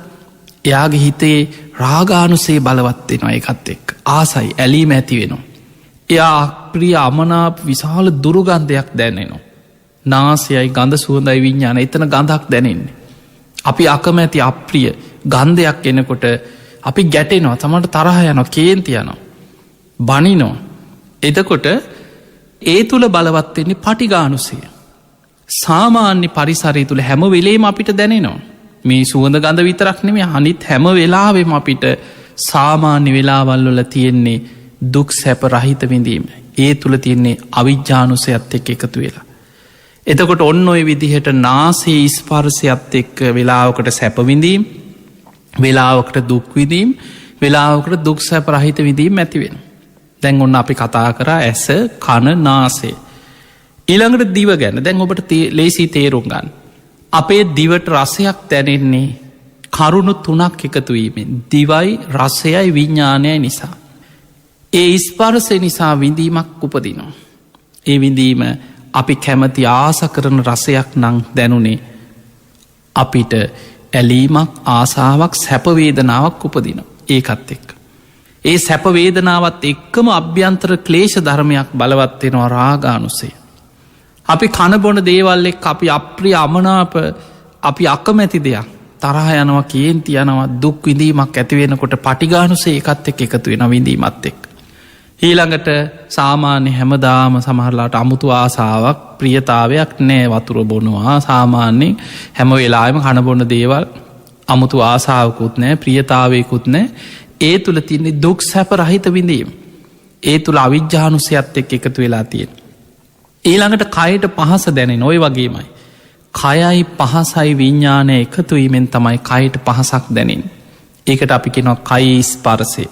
එයාගේ හිතේ රාගානුසේ බලවත්වෙනවා එකත් එක් ආසයි ඇලීම ඇති වෙනවා. එයා ප්‍රිය අමනාප විශාල දුරුගන්ධයක් දැනෙනවා. නාසයයි ගඳ සුවඳයි විඤ්ඥාන එතන ගඳක් දැනෙන්නේ. අපි අකමැති අප්‍රිය ගන්ධයක් එනකොට අපි ගැටෙනවා තමට තරහ යනවා කේන්තියනවා. බනිනෝ. එතකොට ඒ තුළ බලවත්වෙන්නේ පටිගානුසය. සාමාන්‍ය පරිසරය තුළ හැම වෙලේම අපිට දැනෙනවා. මේ සුවඳ ගඳ විතරක් නෙමේ අනිත් හැම වෙලාවෙම අපිට සාමාන්‍ය වෙලාවල්වල තියෙන්නේ දුක් සැප රහිත විඳීම. ඒ තුළ තියෙන්නේ අවිජ්ජානුසයත් එක්ක එකතු වෙලා. එතකොට ඔන්න ඔය විදිහට නාසේ ස්පර්ශයත් එක්ක වෙලාවකට සැපවිඳීම්, වෙලාවකට දුක්විදීම්, වෙලාවකට දුක් සැප රහිත විදීම් ඇතිවෙන. දැන් ඔන්න අපි කතා කරා ඇස කන නාසේ. ඊළඟට දිව ගැන දැන් ඔබට ලේසි තේරුම් ගන්න. අපේ දිවට රසයක් දැනෙන්නේ කරුණු 3ක් එකතුවීමෙන්. දිවයි රසයයි විඤ්ඥානයයි නිසා. ඒ ස්පර්ශය නිසා විඳීමක් උපදිනවා. ඒ විඳීම අපි කැමති ආස කරන රසයක් නං දැනුනේ අපිට ඇලීමක් ආසාාවක් සැපවේදනාවක් උපදින ඒකත් එක්ක. ඒ සැපවේදනාවත් එක්කම අභ්‍යන්තර ක්ලේෂ ධර්මයක් බලවත්වෙනවා රාගානුසේ. අපි කණබොන දේවල්ලෙක් අපි අප්‍රිය අමනාප අපි අකමැති දෙයක් තරහ යනවා කේන්ති යනවා දුක් විඳීමක් ඇතිවෙනකොට පටිගානුසේ එකත් එක් එකතු වෙන විඳීමත් එක්. ඊළඟට සාමාන්‍ය හැමදාම සමහරලාට අමුතු ආසාාවක් ප්‍රියතාවයක් නෑ වතුර බොනවා සාමාන්‍යෙන් හැම වෙලාම කණබොන දේවල් අමුතු ආසාාවකුත් නෑ ප්‍රියතාවයකුත් නෑ ඒ තුළ තින්නේ දුක් සැප රහිත විඳීම. ඒ තුළ අවිජ්‍යානුසයත් එක් එකතු වෙලා තියෙන. ඊළඟට කයට පහස දැනෙන ඔය වගේමයි. කයයි පහසයි විඤ්ඥානය එකතුවීමෙන් තමයි කයට පහසක් දැනින්. ඒකට අපි කෙනවා කයි ස්පර්සය.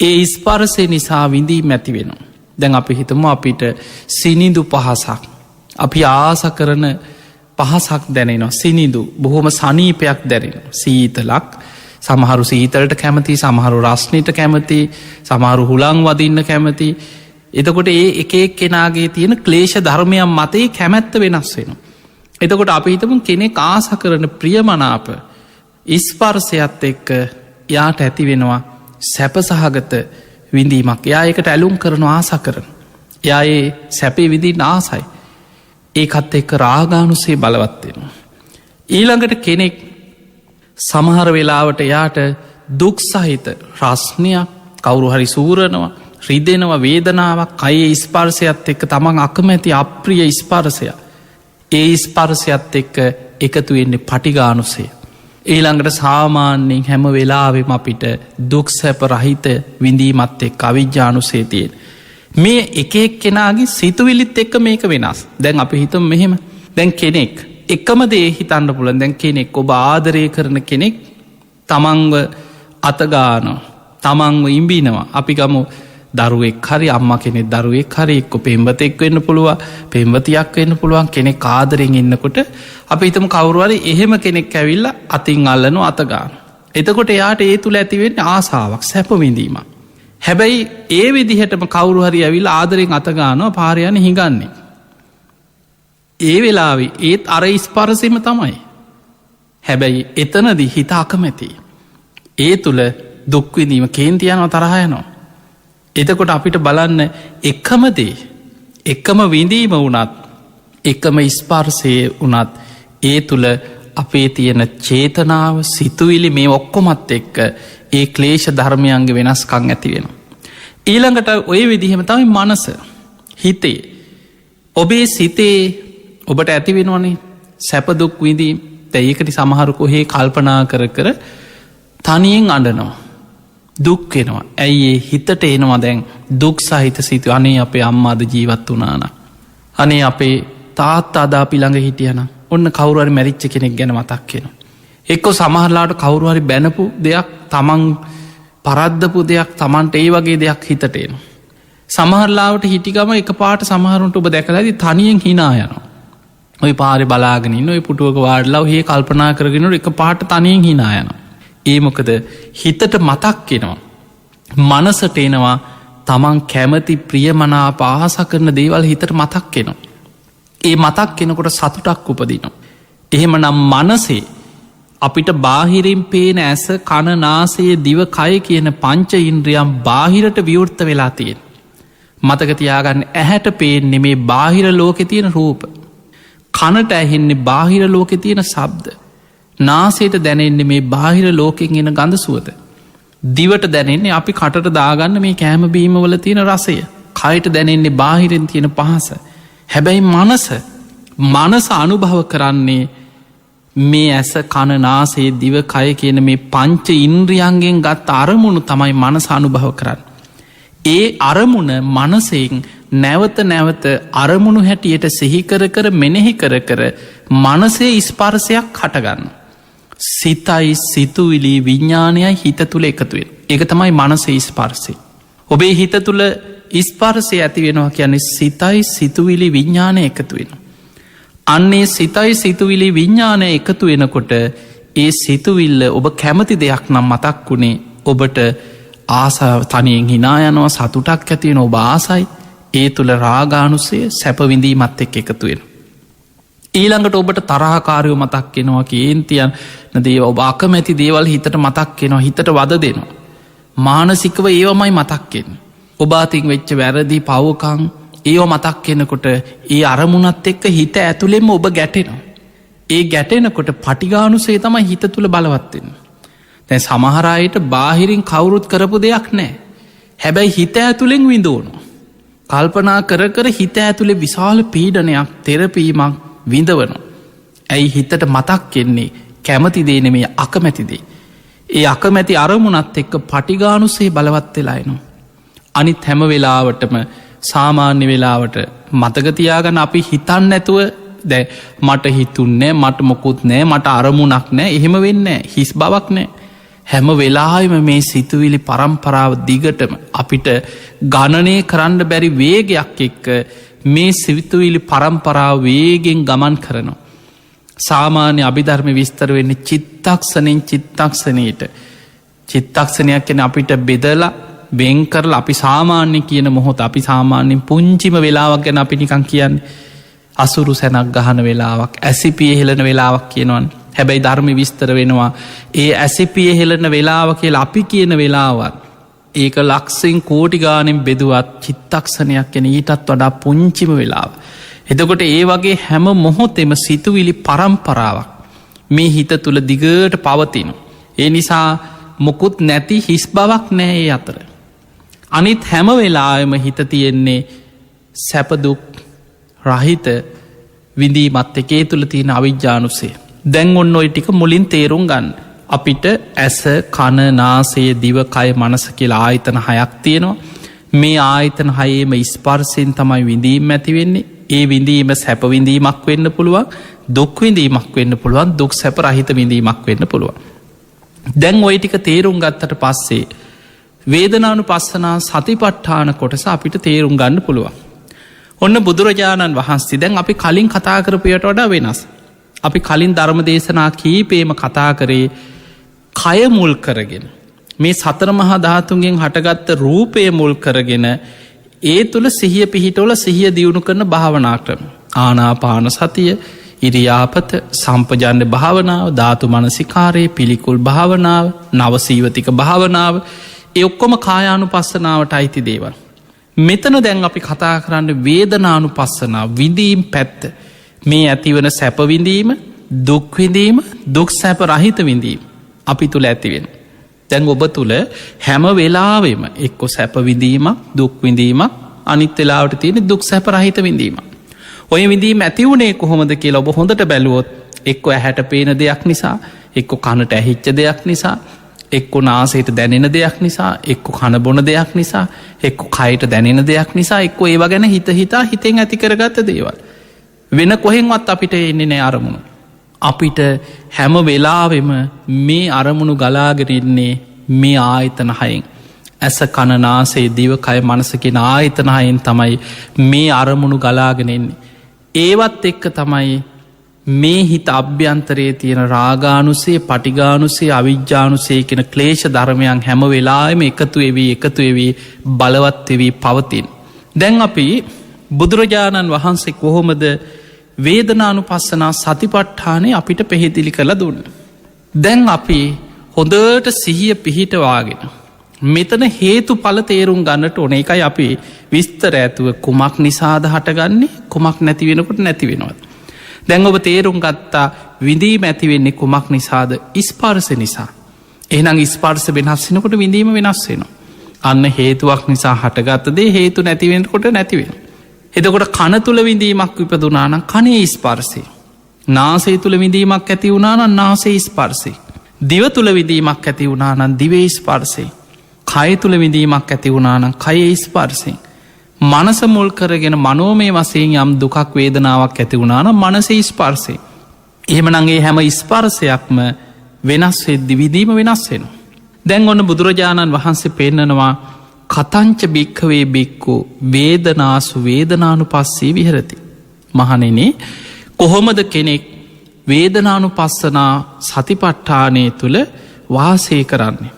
ඒ ස්පර්සය නිසා විඳීම ඇති වෙනවා. දැන් අපි හිතම අපිට සිනිදු පහසක්. අපි ආස කරන පහසක් දැනෙනවා සිනිදු බොහොම සනීපයක් දැනෙන. සීතලක් සමහරු සීතලට කැමති සමහරු රස්්නයට කැමති සමහරු හුළං වදින්න කැමති. එතකොට ඒ එකෙක් කෙනාගේ තියෙන ක්ලේෂ ධර්මයන් මතේ කැමැත්ත වෙනස් වෙන. එතකොට අපි හිතමුන් කෙනෙක් ආස කරන ප්‍රියමනාප ස්පර්සයත් එක්ක යාට ඇති වෙනවා සැපසහගත විඳීමක්. යා එකට ඇලුම් කරන ආස කරන. යා ඒ සැපේ විදිී නාසයි. ඒකත් එක්ක රාගානුසේ බලවත්වෙනවා. ඊළඟට කෙනෙක් සමහර වෙලාවට යාට දුක් සහිත රස්නයක් කවුරු හරි සූරනවා රිදෙනවා වේදනාවක් කයේ ස්පර්සයත් එක්ක තමන් අකමැති අප්‍රිය ස්පර්සය. ඒ ස්පර්සයත් එක්ක එකතු වෙන්නේ පටිගානුසේ. ඊළඟට සාමාන්‍යයෙන් හැම වෙලාවෙම අපිට දුක් සැප රහිත විඳීමත් එක් අවිජ්‍යානුසේ තියෙන. මේ එකෙක් කෙනගේ සිතුවිලිත් එක්ක මේක වෙනස්. දැන් අපි හිතම මෙහෙම දැන් කෙනෙක් එකම දේ හිතන්න පුළන් දැන් කෙනෙක් ඔබ ආදරය කරන කෙනෙක් තමන්ව අතගානෝ තමන්ව ඉම්බිනවා අපි ගමු දරුවෙක් හරි අම්ම කෙනෙ දරුවෙක් හරි එක්ක පෙම්බතෙක් වෙන්න පුළුව පෙම්වතියක් වෙන්න පුළුවන් කෙනෙක් ආදරෙන් ඉන්නකොට අපි හිතම කවරුවරි එහෙම කෙනෙක් ඇවිල්ල අතින් අල්ලනු අතගාන. එතකොට එයාට ඒ තුළ ඇතිවෙන්න ආසාාවක් සැපවිඳීම. හැබැයි ඒ විදිහටම කවරු හරි ඇවිල් ආදරෙන් අතගානවා පාරයන හිගන්නේ. ඒ වෙලාවේ ඒත් අර ස්පරසම තමයි. හැබැයි එතනදි හිත අකමැති. ඒ තුළ දුක්විදීම කේන්තියනව තරහයනවා. එතකොට අපිට බලන්න එකමදේ එකම විඳීම වනත් එකම ස්පර්සය වනත් ඒ තුළ අපේ තියෙන චේතනාව සිතුවිලි මේ ඔක්කොමත් එක්ක ඒ ක්ලේෂ ධර්මයන්ගේ වෙනස්කං ඇති වෙන. ඊළඟට ඔය විදිහෙම තමයි මනස හිතේ ඔබේ සිතේ ඔබට ඇති වෙනවනේ සැපදුක් විඳීම් දැඒකට සමහරුකොහේ කල්පනා කර කර තනියෙන් අඩනවා. දුක්වෙනවා ඇයි ඒ හිතට එනවා දැන් දුක් සහිත සිතු අනේ අපේ අම්මාද ජීවත් වනාන. අනේ අපේ තාත් අදා පිළඟ හිටියන ඔන්න කවරුවරි මැරිච්ච කෙනෙක් ගැන මතක්කෙන. එක්කො සමහරලාට කවරුවරි බැනපු දෙයක් තමන් පරද්දපු දෙයක් තමන්ට ඒ වගේ දෙයක් හිතටේන. සමහරලාවට හිටිකම එක පාට සමහරුන්ට ඔබ දැකලදි තනියෙන් හිනා යනවා. ඔය පාරි බලාගෙනින් ඔය පුටුවක වාඩලාව හේ කල්පනා කරගෙනට එක පාට තනියෙන් හිනා යනවා. ඒ මොකද හිතට මතක්කෙනවා. මනසට එනවා තමන් කැමති ප්‍රියමනා පාස කරන දේවල් හිතට මතක්කෙනවා. ඒ මතක් කෙනකොට සතුටක් උපදිනවා. එහෙම නම් මනසේ අපිට බාහිරින් පේන ඇස කණනාසේ දිව කය කියන පංච ඉන්ද්‍රියම් බාහිරට විවෘත්ත වෙලා තියෙන. මතකතියාගන්න ඇහැට පේන්නේ මේ බාහිර ලෝකෙ තියෙන රූප. කනට ඇහෙන්නේ බාහිර ලෝකෙ තියෙන සබ්ද. නාසේට දැනෙන්නේ මේ බාහිර ලෝකෙන් එන ගඳ සුවත. දිවට දැනෙන්නේ අපි කටට දාගන්න මේ කෑමබීමවල තියෙන රසය. කයට දැනෙන්නේ බාහිරෙන් තියෙන පහස. හැබැයි මනස මනස අනුභව කරන්නේ මේ ඇස කණනාසේ දිව කය කියන මේ පංච ඉන්ද්‍රියන්ගෙන් ගත් අරමුණු තමයි මනස අනුභව කරන්න. ඒ අරමුණ මනසෙන් නැවත නැවත අරමුණු හැටියට සිහිකර කර මෙනෙහි කර කර මනසේ ස්පර්ශයක් හටගන්න. සිතයි සිතුවිලි විඤ්ඥානයයි හිත තුළ එකතුවෙන්. ඒක තමයි මනසේ ස්පර්ශය. ඔබේ හිත තුළ ස්පර්ශය ඇති වෙනවා කියන්නේ සිතයි සිතුවිලි විඤ්ඥානය එකතුවෙන. අන්නේ සිතයි සිතුවිලි විඤ්ඥානය එකතු වෙනකොට ඒ සිතුවිල්ල ඔබ කැමති දෙයක් නම් මතක් වුණේ ඔබට ආසා තනියෙන් හිනා යනවා සතුටක් ඇතිවෙන ඔබ ආසයි ඒ තුළ රාගානුසේ සැපවිඳීමත් එක් එකතුවෙන. ඊළඟට ඔබට තරහකාරයෝ මතක් කෙනවා කේන්තියන් දේව ඔබ අකමැති දේවල් හිතට මතක් කෙනවා හිතට වද දෙනවා. මානසිකව ඒවමයි මතක්කෙන්. ඔබාතින් වෙච්ච වැරදි පවකං ඒව මතක් කෙනකොට ඒ අරමුණත් එක්ක හිත ඇතුළෙම ඔබ ගැටෙනවා. ඒ ගැටෙනකොට පටිගානුසේ තමයි හිත තුළ බලවත්වෙන. තැ සමහරයට බාහිරින් කවුරුත් කරපු දෙයක් නෑ. හැබැයි හිත ඇතුළෙන් විඳෝනු. කල්පනා කර කර හිත ඇතුළේ විශාල පීඩනයක් තෙරපීමක් විඳවන. ඇයි හිතට මතක් කෙන්නේ කැමති දේනෙමේ අකමැතිදේ. ඒ අකමැති අරමුණත් එක්ක පටිගානුසේ බලවත් වෙලායනු. අනිත් හැම වෙලාවටම සාමාන්‍ය වෙලාවට මතකතියාගන්න අපි හිතන්න නැතුව දැ මට හිතුන්නෑ මට මොකුත් නෑ මට අරමුණක් නෑ එහෙම වෙන්න හිස් බවක් නෑ. හැම වෙලාම මේ සිතුවිලි පරම්පරාව දිගටම අපිට ගණනය කරන්න බැරි වේගයක් එක්ක මේ සිවිතුවිලි පරම්පරාව වේගෙන් ගමන් කරනවා. සාමාන්‍ය අභිධර්ම විස්තර වෙන්න චිත්තක්ෂණෙන් චිත්තක්ෂණයට චිත්තක්ෂණයක් කෙන අපිට බෙදලා බෙංකරල අපි සාමාන්‍ය කියන මොහොත අපි සාමාන්‍යෙන් පුංචිම වෙලාවක් ගැන අපි නිකං කියන්නේ අසුරු සැනක් ගහන වෙලාවක් ඇසිපිය හෙලන වෙලාවක් කියනවන් හැබැයි ධර්ම විස්තර වෙනවා ඒ ඇසිපිය හෙලන වෙලාව කියලා අපි කියන වෙලාවත් ඒක ලක්ෂෙන් කෝටිගානෙන් බෙදුවත් චිත්තක්ෂණයක් ගැන ඊටත් වඩා පුංචිම වෙලාව. එතකොට ඒ වගේ හැම මොහොතෙම සිතුවිලි පරම්පරාවක් මේ හිත තුළ දිගට පවතින. ඒ නිසා මොකුත් නැති හිස් බවක් නෑ ඒ අතර. අනිත් හැම වෙලාම හිත තියෙන්නේ සැපදුක් රහිත විඳීමත් එකේ තුළ තියෙන අවිජ්‍යානුසේ. දැන් ඔන්න ඔයි ටික මුලින් තේරුම් ගන්න. අපිට ඇස කණ නාසේ දිවකය මනස කියලා ආයතන හයක් තියෙනවා. මේ ආයතන හයේම ස්පර්සයෙන් තමයි විඳීම් ඇතිවෙන්නේ. ඒ විඳීම සැපවිඳීමක් වෙන්න පුළුවන් දුක්විඳීමක් වෙන්න පුළුවන් දුක් සැප රහිත විඳීමක් වෙන්න පුළුවන්. දැන් ඔය ටික තේරුම් ගත්තට පස්සේ වේදනානු පස්සනා සතිපට්ඨාන කොටස අපිට තේරුම් ගන්න පුළුවන්. ඔන්න බුදුරජාණන් වහන්සේ දැන් අපි කලින් කතා කරපුයට වඩා වෙනස්. අපි කලින් ධර්ම දේශනා කීපේම කතා කරේ කය මුල් කරගෙන. මේ සතර මහා ධාතුන්ගෙන් හටගත්ත රූපය මුල් කරගෙන ඒ තුළ සිහිය පිහිටවල සිහිය දියුණු කරන භාවනා ක්‍රම. ආනාපාන සතිය ඉරියාපත සම්පජන්‍ය භාවනාව ධාතු මනසිකාරයේ පිළිකුල් භාවනාව නවසීවතික භාවනාව ඒ ඔක්කොම කායානු පස්සනාවට අයිති දේවල්. මෙතන දැන් අපි කතා කරන්න වේදනානු පස්සනා විඳීම් පැත්ත මේ ඇතිවන සැපවිඳීම දුක්විඳීම දුක් සැප රහිත විඳීම අපි තුළ ඇතිවෙන. දැන් ඔබ තුළ හැම වෙලාවෙම එක්කො සැපවිඳීමක් දුක්විඳීමක් අනිත් වෙලාවට තියෙන දුක් සැප රහිත විඳීම. ඔය විඳීම ඇතිවුණේ කොහොමද කියලා ඔබ හොඳට බැලුවොත් එක්කො ඇහැට පේන දෙයක් නිසා එක්කො කනට ඇහිච්ච දෙයක් නිසා එක්කො නාසයට දැනෙන දෙයක් නිසා එක්කො කනබොන දෙයක් නිසා එක්කො කයට දැනෙන දෙයක් නිසා එක්කො ඒව ගැන හිත හිතා හිතෙන් ඇති කරගත්ත දේවල්. වෙන කොහෙන්වත් අපිට එන්නේ නෑ අරමුණු. අපිට හැම වෙලාවෙම මේ අරමුණු ගලාගෙනෙන්නේ මේ ආයතන හයෙන්. ඇස කණනාසේ දිවකය මනසකෙන ආයතන හයෙන් තමයි මේ අරමුණු ගලාගෙනෙන්නේ. ඒවත් එක්ක තමයි මේ හිත අභ්‍යන්තරයේ තියෙන රාගානුසේ පටිගානුසේ අවිජ්‍යානුසේ කෙන ක්ලේෂ ධර්මයන් හැම වෙලාම එකතු එවී බලවත්වෙවී පවතින්. දැන් අපි බුදුරජාණන් වහන්සේ කොහොමද වේදනානු පස්සනා සතිපට්ඨානය අපිට පෙහෙදිලි කළ දුන්න. දැන් අපි හොඳට සිහිය පිහිටවාගෙන. මෙතන හේතු පල තේරුම් ගන්නට ඕන එකයි අපි විස්තර ඇතුව කුමක් නිසාද හටගන්නේ කුමක් නැතිවෙනකොට නැතිවෙනවත්. දැන් ඔබ තේරුම් ගත්තා විඳීම ඇතිවෙන්නේ කුමක් නිසාද ස්පර්ස නිසා. එහනම් ස්පර්ස වෙනස්සෙනකොට විඳීම වෙනස් වෙනවා. අන්න හේතුවක් නිසා හටගත්තදේ හේතු නැතිවෙනකොට නැතිවෙන. එතකොට කන තුළ විඳීමක් විපදුනානම් කනේ ස්පර්සය. නාසය තුළ විඳීමක් ඇති වුණානම් නාසේ ස්පර්සය. දිව තුළ විඳීමක් ඇති වුණානම් දිවේ ස්පර්සය. කය තුළ විඳීමක් ඇති වුණානම් කයේ ස්පර්සය. මනස මුල් කරගෙන මනෝමය වශයෙන් යම් දුකක් වේදනාවක් ඇති වුණානම් මනසේ ස්පර්සය. එහෙමනංගේ හැම ස්පර්සයක්ම වෙනස් වෙද්දි විදීම වෙනස් වෙන. දැන් ඔන්න බුදුරජාණන් වහන්සේ පෙන්නනවා කතංච භික්කවේ බික්කු වේදනාසු වේදනානු පස්සේ විහරති. මහනෙනේ කොහොමද කෙනෙක් වේදනානු පස්සනා සතිපට්ඨානය තුළ වාසය කරන්නේ.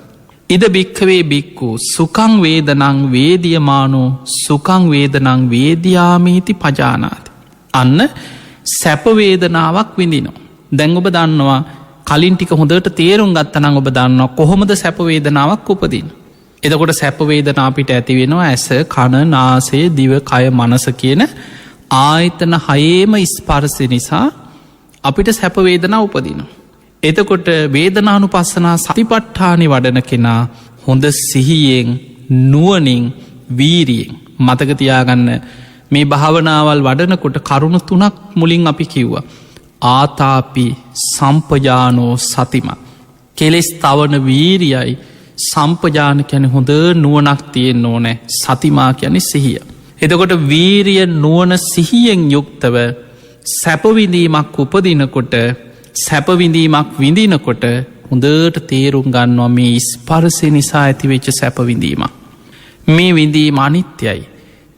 ඉද භික්කවේ බික්කු සුකං වේදනං වේදියමානෝ සුකං වේදනං වේදයාමීති පජානාති. අන්න සැපවේදනාවක් විඳිනවා. දැන් ඔබ දන්නවා කලින් ටික හොඳට තේරුම් ගත්තනං ඔබ දන්නවා කොහොමද සැපවේදනාවක් උපදින. එතකොට සැපවේදනා අපිට ඇති වෙනවා ඇස කණ නාසය දිව කය මනස කියන ආයතන හයේම ස්පර්ශ නිසා අපිට සැපවේදනා උපදින. එතකොට වේදනානු පස්සනා සතිපට්ඨානි වඩන කෙනා හොඳ සිහියෙන් නුවනින් වීරියෙන් මතකතියාගන්න මේ භාවනාවල් වඩනකොට කරුණු තුනක් මුලින් අපි කිව්වා. ආතාපි සම්පජානෝ සතිම කෙලෙස් තවන වීරියයි සම්පජාන කැන හොඳ නුවනක් තියෙන් ඕනෑ සතිමා කියන සිහිය. එතකොට වීරිය නුවන සිහියෙන් යුක්තව සැපවිඳීමක් උපදිනකොට සැපවිඳීමක් විඳිනකොට හොඳට තේරුම් ගන්නවා මේ ස්පර්සය නිසා ඇතිවෙච්ච සැපවිඳීම. මේ විඳීම අනිත්‍යයි.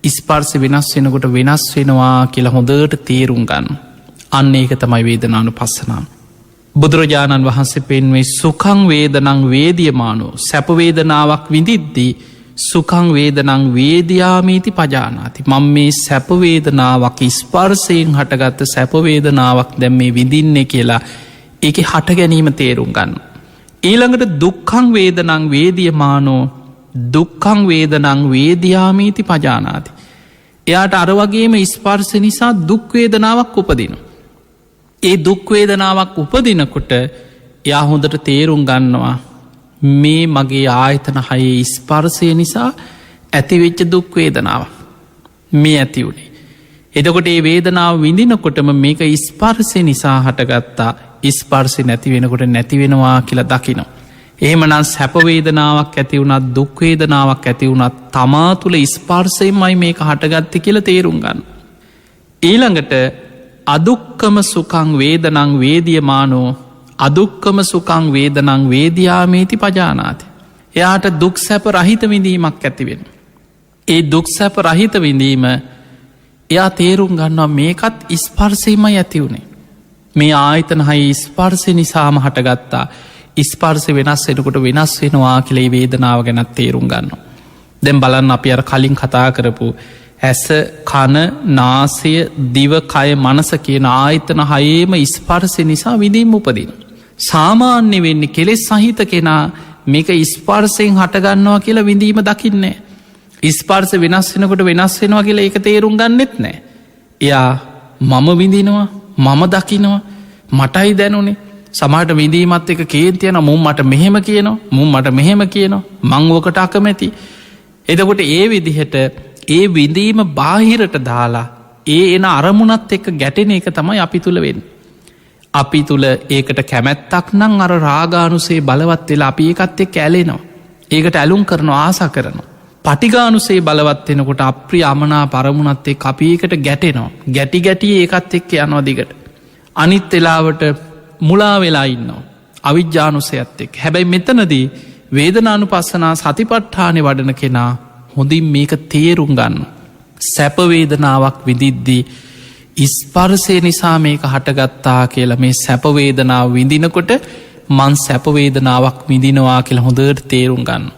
ස්පර්ස වෙනස් වෙනකොට වෙනස් වෙනවා කියලා හොඳට තේරුම් ගන්න. අන්න ඒක තමයි වේදනානු පස්සනාව. බුදුරජාණන් වහන්සේ පෙන්වේ සුකං වේදනං වේදියමානෝ සැපවේදනාවක් විඳිද්දී සුකං වේදනං වේදයාමීති පජානාති. මං මේ සැපවේදනාවක් ස්පර්සයෙන් හටගත්ත සැපවේදනාවක් දැම් මේ විඳින්නේ කියලා ඒක හට ගැනීම තේරුම් ගන්න. ඊළඟට දුක්කං වේදනං වේදියමානෝ දුක්කං වේදනං වේදයාමීති පජානාති. එයාට අරවගේම ස්පර්ස නිසා දුක්වේදනාවක් උපදින. ඒ දුක්වේදනාවක් උපදිනකොට එයා හොඳට තේරුම් ගන්නවා මේ මගේ ආයතන හයේ ස්පර්සය නිසා ඇතිවෙච්ච දුක්වේදනාව මේ ඇති වුණේ. එතකොට ඒ වේදනාව විඳිනකොටම මේක ස්පර්සය නිසා හටගත්තා ස්පර්සය නැති වෙනකොට නැතිවෙනවා කියලා දකිනවා. එහෙමනම් සැපවේදනාවක් ඇති වුණත් දුක්වේදනාවක් ඇති වුණත් තමා තුළ ස්පර්සයමයි මේක හටගත්ති කියල තේරුම් ගන්න. ඊළඟට අදුක්කම සුකං වේදනං වේදියමානෝ අදුක්කම සුකං වේදනං වේදයාමේති පජානාති. එයාට දුක් සැප රහිත විඳීමක් ඇතිවෙන. ඒ දුක් සැප රහිත විඳීම එයා තේරුම් ගන්නවා මේකත් ස්පර්සයමයි ඇති වුණේ. මේ ආයතන හයි ස්පර්සය නිසාම හටගත්තා ස්පර්සය වෙනස් වෙනකොට වෙනස් වෙනවා කියලේ වේදනාව ගැනත් තේරුම් ගන්න. දැම් බලන්න අපි අර කලින් කතා කරපු ඇස කන නාසය දිවකය මනස කියන ආයතන හයේම ස්පර්සය නිසා විඳීම් උපදින. සාමාන්‍ය වෙන්නේ කෙලෙස් සහිත කෙනා මේක ස්පර්සයෙන් හටගන්නවා කියලා විඳීම දකින්නේ. ස්පර්ස වෙනස් වෙනකොට වෙනස් වෙනවා කියලා ඒක තේරුම් ගන්නෙත් නෑ. එයා මම විඳිනවා මම දකිනවා මටයි දැනුනේ සමහට විඳීමත් එක කේන්තියන මුම් මට මෙහෙම කියනවා මුම් මට මෙහෙම කියනවා මංවෝකට අකමැති. එතකොට ඒ විදිහට ඒ විඳීම බාහිරට දාලා ඒ එන අරමුණත් එක්ක ගැටෙන එක තමයි අපි තුළ වෙන්න. අපි තුළ ඒකට කැමැත්තක් නං අර රාගානුසේ බලවත් වෙලා අපි ඒකත් එක් ඇලෙනවා. ඒකට ඇලුම් කරන ආසා කරනවා. පටිගානුසේ බලවත් වෙනකොට අප්‍රිය අමනා පරමුණත් එක් අපි ඒකට ගැටෙනවා. ගැටි ගැටිය ඒකත් එක්ක යනවා දිගට. අනිත් වෙලාවට මුලා වෙලා ඉන්නවා. අවිජ්‍යානුසයත් එක් හැබැයි මෙතනදී වේදනානු පස්සනා සතිපට්ඨානය වඩන කෙනා හොඳින් මේක තේරුම් ගන්න. සැපවේදනාවක් විදිද්දී ස්පර්සය නිසා මේක හටගත්තා කියලා මේ සැපවේදනාව විඳිනකොට මන් සැපවේදනාවක් විඳිනවා කියලා හොඳට තේරුම් ගන්න.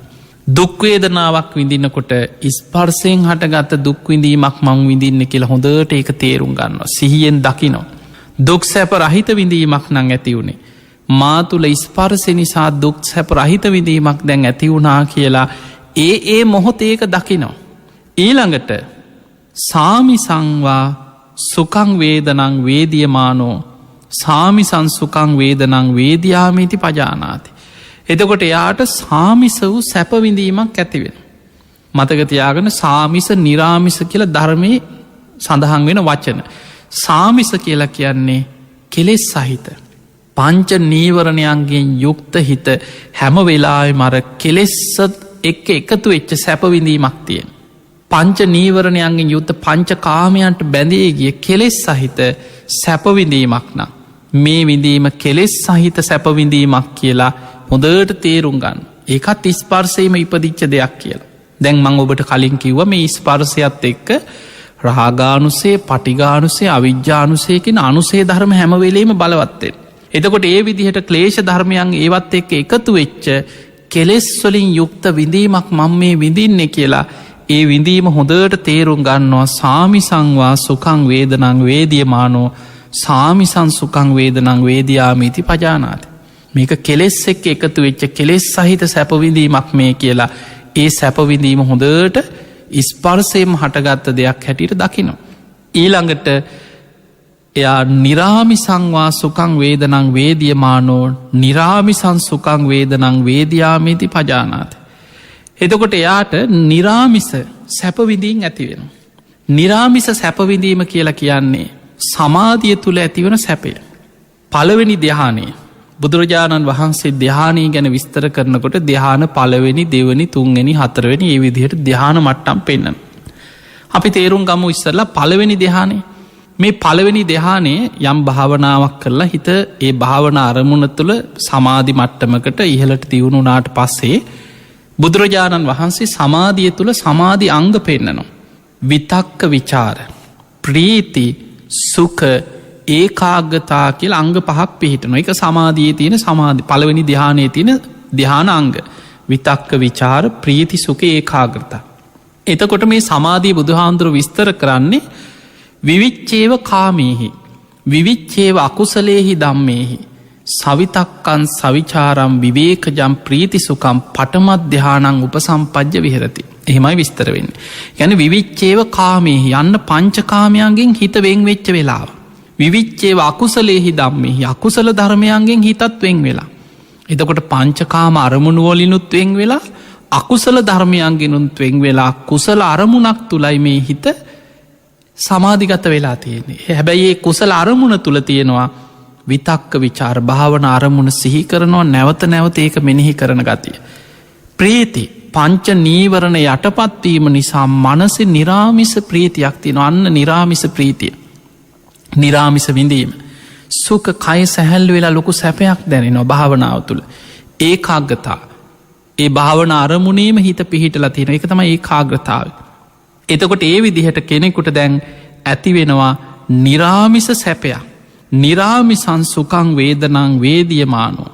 දුක්වේදනාවක් විඳිනකොට ස්පර්සයෙන් හටගත්ත දුක්විඳීමක් මං විඳින්න කියලා හොඳට ඒක තේරුම් ගන්න. සිහියෙන් දකිනවා. දුක් සැප රහිත විඳීමක් නං ඇති වුණේ. මා තුළ ස්පර්සය නිසා දුක් සැප රහිත විඳීමක් දැන් ඇති වුණා කියලා ඒ මොහොත ඒක දකිනවා. ඊළඟට සාමිසංවා සුකං වේදනං වේදියමානෝ සාමිසං සුකං වේදනං වේදයාමීති පජානාති. එතකොට එයාට සාමිස වූ සැපවිඳීමක් ඇතිවෙන. මතකතියාගන සාමිස නිරාමිස කියල ධර්මය සඳහන් වෙන වචන. සාමිස කියලා කියන්නේ කෙලෙස් සහිත. පංච නීවරණයන්ගෙන් යුක්ත හිත හැම වෙලායි මර කෙලෙස්සත් එකතු වෙච්ච සැපවිඳීමක් තියෙන. පංච නීවරණයන්ගෙන් යුත්ත පංච කාමයන්ට බැඳේගිය කෙලෙස් සහිත සැපවිඳීමක් නම්. මේ විඳීම කෙලෙස් සහිත සැපවිඳීමක් කියලා හොඳට තේරුම් ගන්න. ඒකත් ස්පර්සයම ඉපදිච්ච දෙයක් කියලා. දැන් මං ඔබට කලින් කිව්ව මේ ස්පර්සයත් එක්ක රාගානුසේ පටිගානුසේ අවිජ්‍යානුසයකින් අනුසේ ධර්ම හැමවෙලේම බලවත්තෙන්. එතකොට ඒ විදිහට ක්ලේෂ ධර්මයන් ඒවත් එක්ක එකතු වෙච්ච කෙලෙස්වලින් යුක්ත විඳීමක් මං මේ විඳින්නේ කියලා ඒ විඳීම හොඳට තේරුම් ගන්නවා. සාමිසංවා සුකං වේදනං වේදියමානෝ සාමිසං සුකං වේදනං වේදයාමීති පජානාති. මේක කෙලෙස් එක්ක එකතු වෙච්ච කෙලෙස් සහිත සැපවිඳීමක් මේ කියලා ඒ සැපවිඳීම හොඳට ස්පර්සයම හටගත්ත දෙයක් හැටියට දකිනවා. ඊළඟට එයා නිරාමිසංවා සුකං වේදනං වේදියමානෝ නිරාමිසං සුකං වේදනං වේදයාමීති පජානාති. එතකොට එයාට නිරාමිස සැපවිඳීන් ඇතිවෙන. නිරාමිස සැපවිඳීම කියලා කියන්නේ සමාධිය තුළ ඇතිවන සැපය. පළවෙනි ධ්‍යානයේ බුදුරජාණන් වහන්සේ ධ්‍යානී ගැන විස්තර කරනකොට ධ්‍යාන පළවෙනි දෙවනි තුන්වෙනි හතරවෙනි ඒ විදිහට ධ්‍යාන මට්ටම් පෙන්වන. අපි තේරුම් ගමු ඉස්සරලා පළවෙනි ධ්‍යානයේ මේ පළවෙනි ධ්‍යානයේ යම් භාවනාවක් කරලා හිත ඒ භාවනා අරමුණ තුළ සමාධි මට්ටමකට ඉහළට දියුණු වුණාට පස්සේ බුදුරජාණන් වහන්සේ සමාධිය තුළ සමාධි අංග පෙන්නනවා. විතක්ක විචාර ප්‍රීති සුඛ ඒකාග්‍රතා කියලා අංග පහක් පිහිටනවා. එක සමාධියේ තියෙන සමාධි පළවෙනි ධ්‍යානයේ තියෙන ධ්‍යාන අංග. විතක්ක විචාර ප්‍රීති සුඛ ඒකාග්‍රතා. එතකොට මේ සමාධිය බුදුහාමුදුරුවෝ විස්තර කරන්නේ විවිච්චේව කාමේහි විවිච්චේව අකුසලේහි ධම්මේහි සවිතක්කන් සවිචාරම් විවේකජම් ප්‍රීති සුඛම් පඨමධ්‍යානං උපසම්පජ්ජ විහෙරති. එහෙමයි විස්තර වෙන්නේ. කියන්නේ විවිච්චේව කාමේහි යන්න පංචකාමයන්ගෙන් හිත වෙන් වෙච්ච වෙලාව. විවිච්චේව අකුසලේහි ධම්මේහි අකුසල ධර්මයන්ගෙන් හිතත් වෙන් වෙලා. එතකොට පංචකාම අරමුණු වලිනුත් වෙන් වෙලා අකුසල ධර්මයන්ගෙනුත් වෙන් වෙලා කුසල අරමුණක් තුලයි මේ හිත සමාධිගත වෙලා තියෙන්නේ. හැබැයි ඒ කුසල අරමුණ තුල තියෙනවා විතක්ක විචාර භාවන අරමුණ සිහි කරනවා නැවත නැවත ඒක මෙනෙහි කරන ගතිය. ප්‍රීති පංච නීවරණ යටපත්වීම නිසා මනසේ නිරාමිස ප්‍රීතියක් තියෙනවා. අන්න නිරාමිස ප්‍රීතිය. නිරාමිස විඳීම. සුඛ කය සැහැල්ලු වෙලා ලොකු සැපයක් දැනෙනවා භාවනාව තුළ. ඒකාග්‍රතාව. ඒ භාවන අරමුණේම හිත පිහිටලා තියෙන එක තමයි ඒකාග්‍රතාව. එතකොට ඒ විදිහට කෙනෙකුට දැන් ඇති වෙනවා නිරාමිස සැපයක්. නිරාමිසං සුකං වේදනං වේදියමානෝ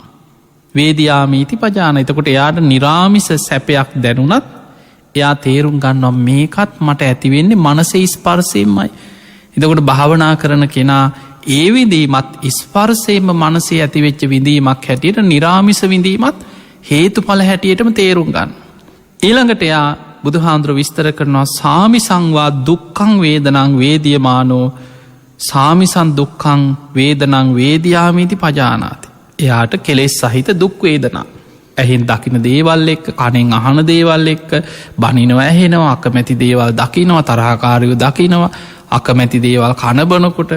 වේදයාමීති පජාන. එතකොට එයාට නිරාමිස සැපයක් දැනුනත් එයා තේරුම් ගන්නවා මේකත් මට ඇතිවෙන්නේ මනසේ ස්පර්ශයෙන්මයි. එතකොට භාවනා කරන කෙනා ඒ විඳීමත් ස්පර්ශයෙන්ම මනසේ ඇතිවෙච්ච විඳීමක් හැටියට නිරාමිස විඳීමත් හේතුඵල හැටියටම තේරුම් ගන්න. ඊළඟට එයා බුදුහාමුදුරුවෝ විස්තර කරනවා සාමිසංවා දුක්ඛං වේදනං වේදියමානෝ සාමිසන් දුක්ඛං වේදනං වේදයාමීති පජානාති. එයාට කෙලෙස් සහිත දුක් වේදනා. ඇහෙන් දකින දේවල් එක්ක කනෙන් අහන දේවල් එක්ක බනිනවා ඇහෙනවා අකමැති දේවල් දකිනවා තරහකාරයෝ දකිනවා අකමැති දේවල් කනබනකොට.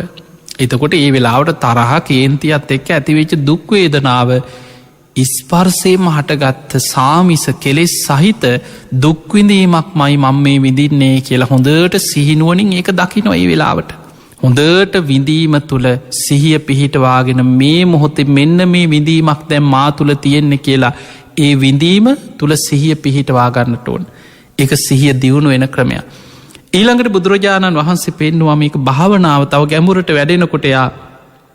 එතකොට ඒ වෙලාවට තරහ කේන්තියත් එක්ක ඇතිවෙච්ච දුක් වේදනාව ස්පර්ශයෙන්ම හටගත්ත සාමිස කෙලෙස් සහිත දුක් විඳීමක් මයි මම මේ විඳින්නේ කියලා හොඳට සිහිනුවණින් ඒක දකිනවා ඒ වෙලාවට. හොඳට විඳීම තුළ සිහිය පිහිටවාගෙන මේ මොහොතේ මෙන්න මේ විඳීමක් දැන් මා තුළ තියෙන්නේ කියලා ඒ විඳීම තුළ සිහිය පිහිටවා ගන්නට ඕන. ඒක සිහිය දියුණු වෙන ක්‍රමයක්. ඊළඟට බුදුරජාණන් වහන්සේ පෙන්නවා මේක භාවනාව තව ගැඹුරට වැඩෙනකොට යා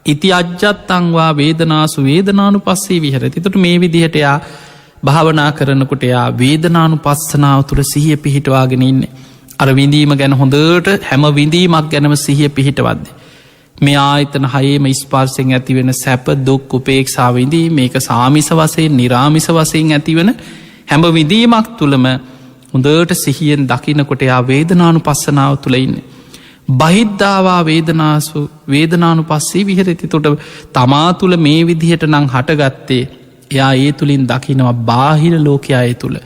ඉති අජ්ජත්තංවා වේදනාසු වේදනානුපස්සී විහෙරති. එතකොට මේ විදිහට යා භාවනා කරනකොට යා වේදනානුපස්සනාව තුළ සිහිය පිහිටවාගෙන ඉන්නේ. අර විඳීම ගැන හොඳට හැම විඳීමක් ගැනම සිහිය පිහිටවද්ද. මේ ආයතන හයේම ස්පර්ශයෙන් ඇතිවෙන සැප දුක් උපේක්ෂා විඳීම මේක සාමිස වශයෙන් නිරාමිස වශයෙන් ඇතිවෙන හැම විඳීමක් තුළම හොඳට සිහියෙන් දකිනකොට යා වේදනානුපස්සනාව තුළ ඉන්නේ. බහිද්ධාවා වේදනාසු වේදනානුපස්සී විහෙරති. තොට තමා තුළ මේ විදිහට නං හටගත්තේ එයා ඒ තුළින් දකිනවා බාහිර ලෝකයා ඒ තුළ.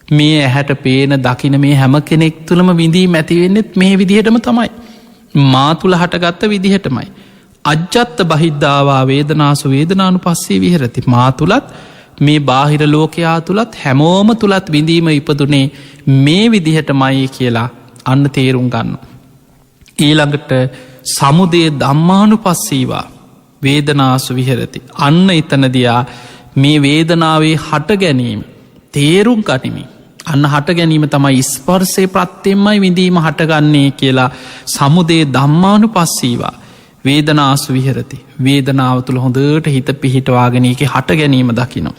මේ ඇහැට පේන දකින මේ හැම කෙනෙක් තුළම විඳීම ඇතිවෙන්නෙත් මේ විදිහටම තමයි. මා තුළ හටගත්ත විදිහටමයි. අජ්ජත්ත බහිද්ධාවා වේදනාසු වේදනානු පස්සේ විහරති. මා තුළත් මේ බාහිර ලෝකයා තුළත් හැමෝම තුළත් විඳීම ඉපදුනේ මේ විදිහටමයි කියලා අන්න තේරුම් ගන්න. ඊළඟට සමුදය ධම්මානු පස්සීවා වේදනාසු විහරති. අන්න එතනදයා මේ වේදනාවේ හට ගැනීම තේරුම් ගනිමින් අන්න හට ගැනීම තමයි ස්පර්සය ප්‍රත්්‍යයෙන්මයි විඳීම හටගන්නේ කියලා සමුදේ ධම්මානු පස්සීවා වේදනාසු විහරති. වේදනාව තුළ හොඳට හිත පිහිටවාගෙන එක හට ගැනීම දකිනවා.